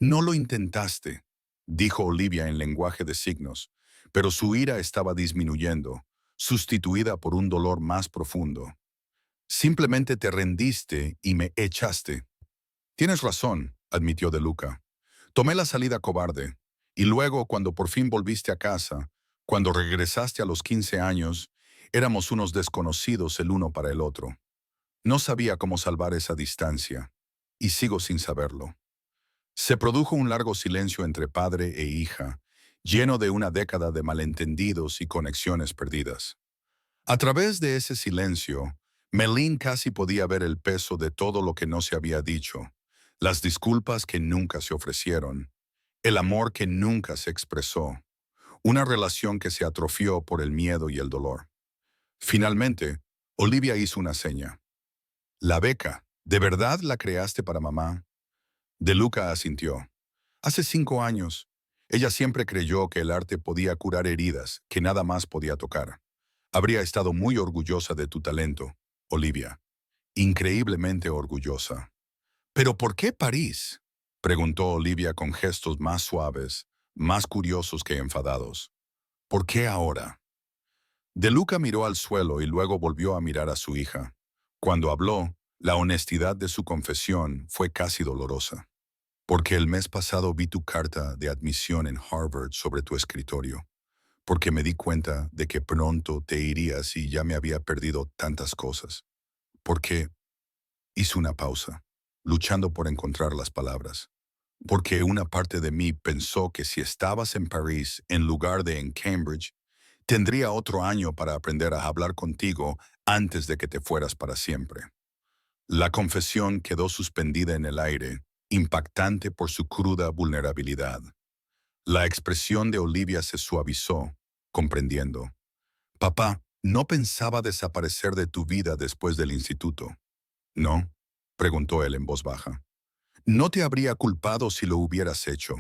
No lo intentaste, dijo Olivia en lenguaje de signos, pero su ira estaba disminuyendo, sustituida por un dolor más profundo. Simplemente te rendiste y me echaste. Tienes razón, admitió De Luca. Tomé la salida cobarde, y luego, cuando por fin volviste a casa, cuando regresaste a los 15 años, éramos unos desconocidos el uno para el otro. No sabía cómo salvar esa distancia, y sigo sin saberlo. Se produjo un largo silencio entre padre e hija, lleno de una década de malentendidos y conexiones perdidas. A través de ese silencio, Melín casi podía ver el peso de todo lo que no se había dicho, las disculpas que nunca se ofrecieron, el amor que nunca se expresó, una relación que se atrofió por el miedo y el dolor. Finalmente, Olivia hizo una seña. La beca, ¿de verdad la creaste para mamá? De Luca asintió. Hace 5 años, ella siempre creyó que el arte podía curar heridas que nada más podía tocar. Habría estado muy orgullosa de tu talento, Olivia. Increíblemente orgullosa. ¿Pero por qué París?, preguntó Olivia con gestos más suaves, más curiosos que enfadados. ¿Por qué ahora? De Luca miró al suelo y luego volvió a mirar a su hija. Cuando habló, La honestidad de su confesión fue casi dolorosa, porque el mes pasado vi tu carta de admisión en Harvard sobre tu escritorio, porque me di cuenta de que pronto te irías y ya me había perdido tantas cosas. Porque hice una pausa, luchando por encontrar las palabras. Porque una parte de mí pensó que si estabas en París en lugar de en Cambridge, tendría otro año para aprender a hablar contigo antes de que te fueras para siempre. La confesión quedó suspendida en el aire, impactante por su cruda vulnerabilidad. La expresión de Olivia se suavizó, comprendiendo. Papá, no pensaba desaparecer de tu vida después del instituto. ¿No? Preguntó él en voz baja. No te habría culpado si lo hubieras hecho.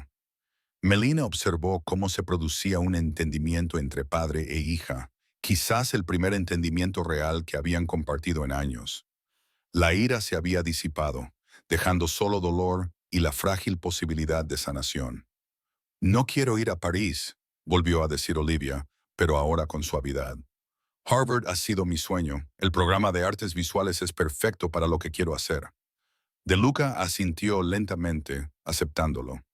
Melina observó cómo se producía un entendimiento entre padre e hija, quizás el primer entendimiento real que habían compartido en años. La ira se había disipado, dejando solo dolor y la frágil posibilidad de sanación. No quiero ir a París, volvió a decir Olivia, pero ahora con suavidad. Harvard ha sido mi sueño. El programa de artes visuales es perfecto para lo que quiero hacer. De Luca asintió lentamente, aceptándolo.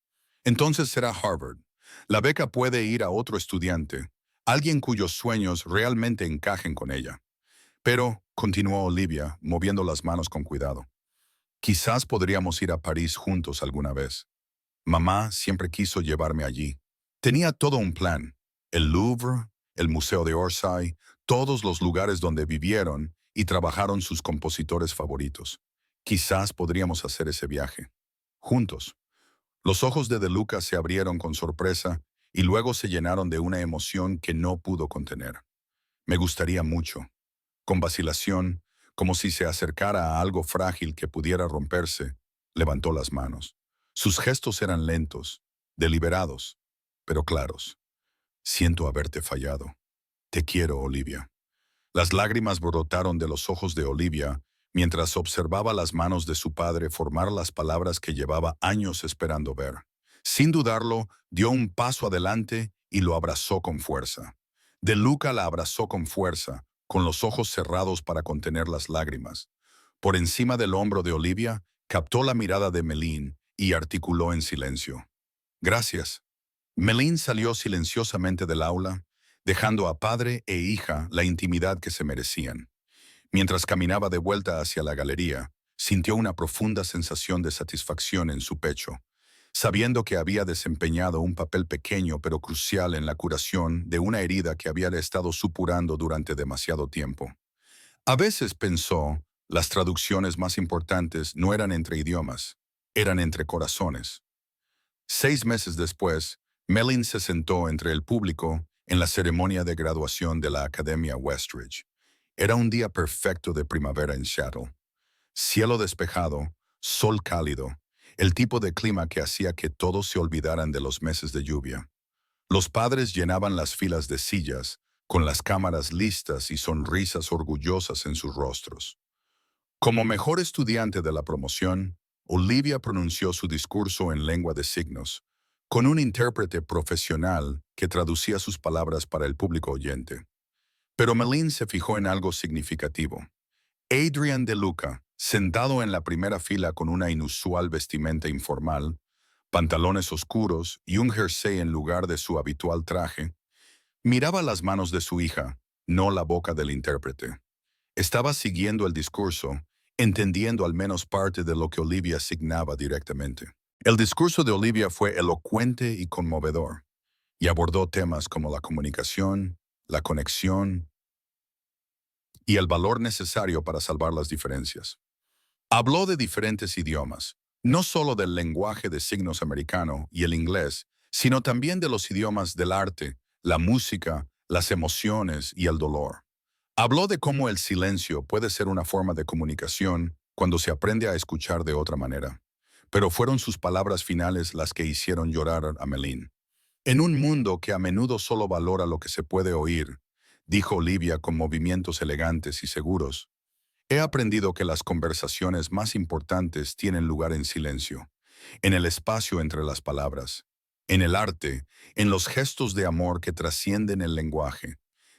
Entonces será Harvard. La beca puede ir a otro estudiante, alguien cuyos sueños realmente encajen con ella. Pero, continuó Olivia, moviendo las manos con cuidado, quizás podríamos ir a París juntos alguna vez. Mamá siempre quiso llevarme allí. Tenía todo un plan. El Louvre, el Museo de Orsay, todos los lugares donde vivieron y trabajaron sus compositores favoritos. Quizás podríamos hacer ese viaje. Juntos. Los ojos de Luca se abrieron con sorpresa y luego se llenaron de una emoción que no pudo contener. Me gustaría mucho. Con vacilación, como si se acercara a algo frágil que pudiera romperse, levantó las manos. Sus gestos eran lentos, deliberados, pero claros. Siento haberte fallado. Te quiero, Olivia. Las lágrimas brotaron de los ojos de Olivia mientras observaba las manos de su padre formar las palabras que llevaba años esperando ver. Sin dudarlo, dio un paso adelante y lo abrazó con fuerza. De Luca la abrazó con fuerza, con los ojos cerrados para contener las lágrimas. Por encima del hombro de Olivia, captó la mirada de Melín y articuló en silencio. Gracias. Melín salió silenciosamente del aula, dejando a padre e hija la intimidad que se merecían. Mientras caminaba de vuelta hacia la galería, sintió una profunda sensación de satisfacción en su pecho, sabiendo que había desempeñado un papel pequeño pero crucial en la curación de una herida que había estado supurando durante demasiado tiempo. A veces pensó, las traducciones más importantes no eran entre idiomas, eran entre corazones. 6 meses después, Mellin se sentó entre el público en la ceremonia de graduación de la Academia Westridge. Era un día perfecto de primavera en Seattle. Cielo despejado, sol cálido, el tipo de clima que hacía que todos se olvidaran de los meses de lluvia. Los padres llenaban las filas de sillas, con las cámaras listas y sonrisas orgullosas en sus rostros. Como mejor estudiante de la promoción, Olivia pronunció su discurso en lengua de signos, con un intérprete profesional que traducía sus palabras para el público oyente. Pero Melin se fijó en algo significativo. Adrian De Luca, sentado en la primera fila con una inusual vestimenta informal, pantalones oscuros y un jersey en lugar de su habitual traje, miraba las manos de su hija, no la boca del intérprete. Estaba siguiendo el discurso, entendiendo al menos parte de lo que Olivia asignaba directamente. El discurso de Olivia fue elocuente y conmovedor, y abordó temas como la comunicación, la conexión y el valor necesario para salvar las diferencias. Habló de diferentes idiomas, no solo del lenguaje de signos americano y el inglés, sino también de los idiomas del arte, la música, las emociones y el dolor. Habló de cómo el silencio puede ser una forma de comunicación cuando se aprende a escuchar de otra manera. Pero fueron sus palabras finales las que hicieron llorar a Melin. En un mundo que a menudo solo valora lo que se puede oír, dijo Olivia con movimientos elegantes y seguros, he aprendido que las conversaciones más importantes tienen lugar en silencio, en el espacio entre las palabras, en el arte, en los gestos de amor que trascienden el lenguaje.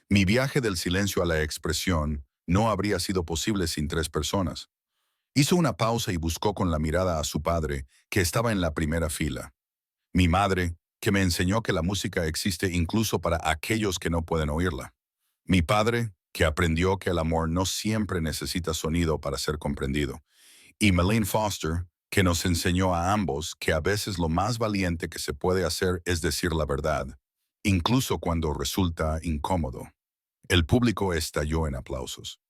Mi viaje del silencio a la expresión no habría sido posible sin 3 personas. Hizo una pausa y buscó con la mirada a su padre, que estaba en la primera fila. Mi madre, que me enseñó que la música existe incluso para aquellos que no pueden oírla. Mi padre, que aprendió que el amor no siempre necesita sonido para ser comprendido. Y Melanie Foster, que nos enseñó a ambos que a veces lo más valiente que se puede hacer es decir la verdad, incluso cuando resulta incómodo. El público estalló en aplausos.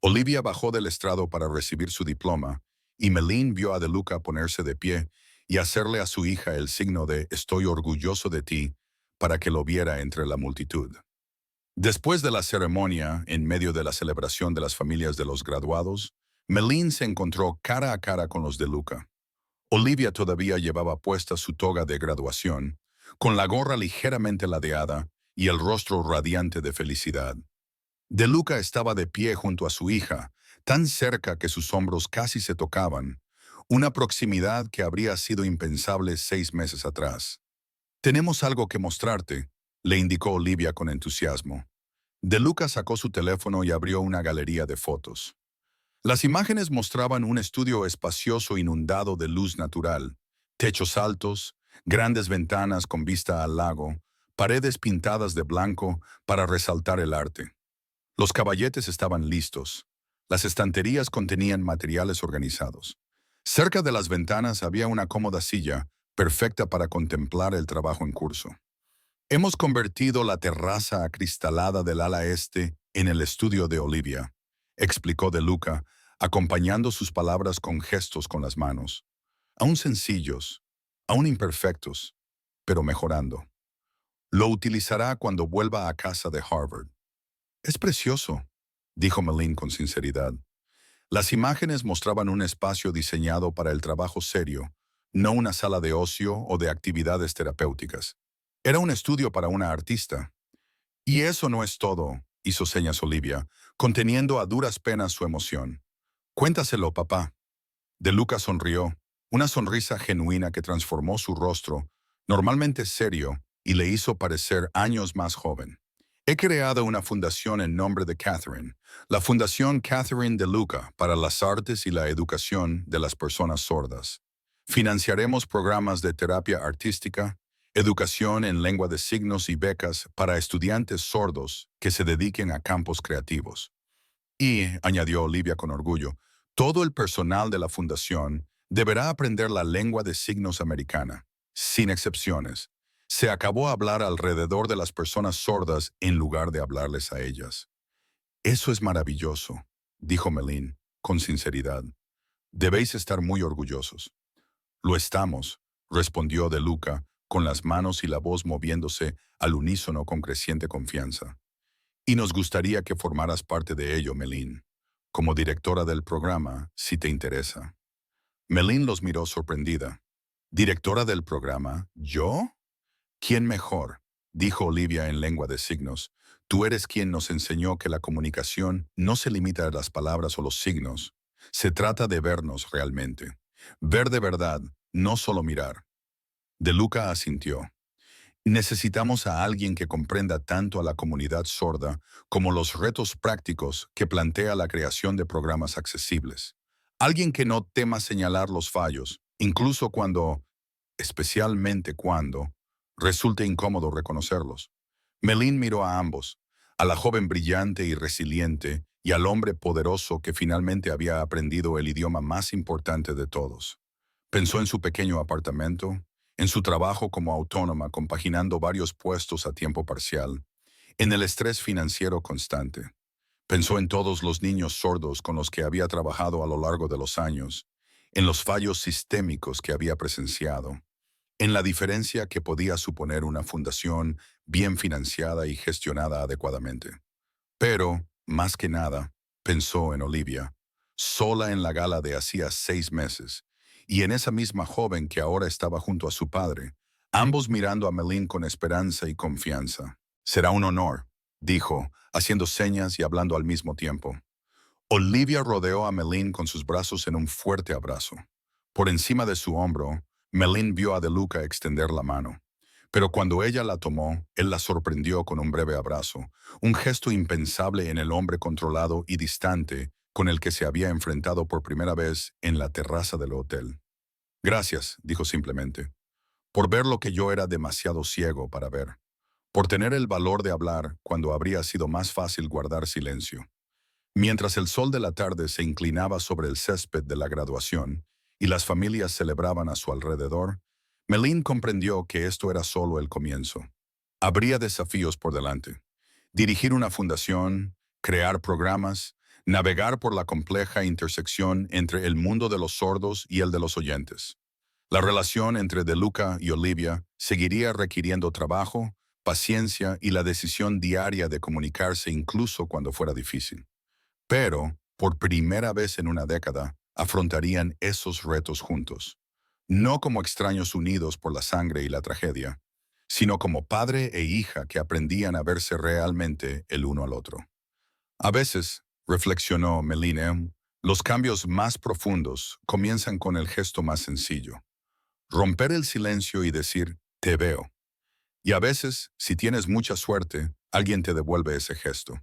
Olivia bajó del estrado para recibir su diploma y Melanie vio a De Luca ponerse de pie y hacerle a su hija el signo de «Estoy orgulloso de ti» para que lo viera entre la multitud. Después de la ceremonia, en medio de la celebración de las familias de los graduados, Melanie se encontró cara a cara con los De Luca. Olivia todavía llevaba puesta su toga de graduación, con la gorra ligeramente ladeada y el rostro radiante de felicidad. De Luca estaba de pie junto a su hija, tan cerca que sus hombros casi se tocaban, una proximidad que habría sido impensable 6 meses atrás. «Tenemos algo que mostrarte», le indicó Olivia con entusiasmo. De Luca sacó su teléfono y abrió una galería de fotos. Las imágenes mostraban un estudio espacioso inundado de luz natural, techos altos, grandes ventanas con vista al lago, paredes pintadas de blanco para resaltar el arte. Los caballetes estaban listos. Las estanterías contenían materiales organizados. Cerca de las ventanas había una cómoda silla, perfecta para contemplar el trabajo en curso. Hemos convertido la terraza acristalada del ala este en el estudio de Olivia, explicó De Luca, acompañando sus palabras con gestos con las manos. Aún sencillos, aún imperfectos, pero mejorando. Lo utilizará cuando vuelva a casa de Harvard. «Es precioso», dijo Melanie con sinceridad. Las imágenes mostraban un espacio diseñado para el trabajo serio, no una sala de ocio o de actividades terapéuticas. Era un estudio para una artista. «Y eso no es todo», hizo señas Olivia, conteniendo a duras penas su emoción. «Cuéntaselo, papá». De Luca sonrió, una sonrisa genuina que transformó su rostro, normalmente serio, y le hizo parecer años más joven. «He creado una fundación en nombre de Catherine, la Fundación Catherine De Luca para las artes y la educación de las personas sordas. Financiaremos programas de terapia artística, educación en lengua de signos y becas para estudiantes sordos que se dediquen a campos creativos. Y», añadió Olivia con orgullo, «todo el personal de la fundación deberá aprender la lengua de signos americana, sin excepciones. Se acabó hablar alrededor de las personas sordas en lugar de hablarles a ellas». «Eso es maravilloso», dijo Melanie, con sinceridad. «Debéis estar muy orgullosos». «Lo estamos», respondió De Luca, con las manos y la voz moviéndose al unísono con creciente confianza. «Y nos gustaría que formaras parte de ello, Melanie, como directora del programa, si te interesa». Melanie los miró sorprendida. «¿Directora del programa? ¿Yo? «¿Quién mejor?», dijo Olivia en lengua de signos. «Tú eres quien nos enseñó que la comunicación no se limita a las palabras o los signos. Se trata de vernos realmente. Ver de verdad, no solo mirar». De Luca asintió. «Necesitamos a alguien que comprenda tanto a la comunidad sorda como los retos prácticos que plantea la creación de programas accesibles. Alguien que no tema señalar los fallos, incluso especialmente cuando, resulte incómodo reconocerlos». Melanie miró a ambos, a la joven brillante y resiliente y al hombre poderoso que finalmente había aprendido el idioma más importante de todos. Pensó en su pequeño apartamento, en su trabajo como autónoma compaginando varios puestos a tiempo parcial, en el estrés financiero constante. Pensó en todos los niños sordos con los que había trabajado a lo largo de los años, en los fallos sistémicos que había presenciado, en la diferencia que podía suponer una fundación bien financiada y gestionada adecuadamente. Pero, más que nada, pensó en Olivia, sola en la gala de hacía 6 meses, y en esa misma joven que ahora estaba junto a su padre, ambos mirando a Melanie con esperanza y confianza. «Será un honor», dijo, haciendo señas y hablando al mismo tiempo. Olivia rodeó a Melanie con sus brazos en un fuerte abrazo. Por encima de su hombro, Melanie vio a De Luca extender la mano. Pero cuando ella la tomó, él la sorprendió con un breve abrazo, un gesto impensable en el hombre controlado y distante con el que se había enfrentado por primera vez en la terraza del hotel. Gracias, dijo simplemente, por ver lo que yo era demasiado ciego para ver, por tener el valor de hablar cuando habría sido más fácil guardar silencio. Mientras el sol de la tarde se inclinaba sobre el césped de la graduación y las familias celebraban a su alrededor, Melín comprendió que esto era solo el comienzo. Habría desafíos por delante. Dirigir una fundación, crear programas, navegar por la compleja intersección entre el mundo de los sordos y el de los oyentes. La relación entre De Luca y Olivia seguiría requiriendo trabajo, paciencia y la decisión diaria de comunicarse incluso cuando fuera difícil. Pero, por primera vez en una década, afrontarían esos retos juntos. No como extraños unidos por la sangre y la tragedia, sino como padre e hija que aprendían a verse realmente el uno al otro. A veces, reflexionó Meline, los cambios más profundos comienzan con el gesto más sencillo. Romper el silencio y decir, te veo. Y a veces, si tienes mucha suerte, alguien te devuelve ese gesto.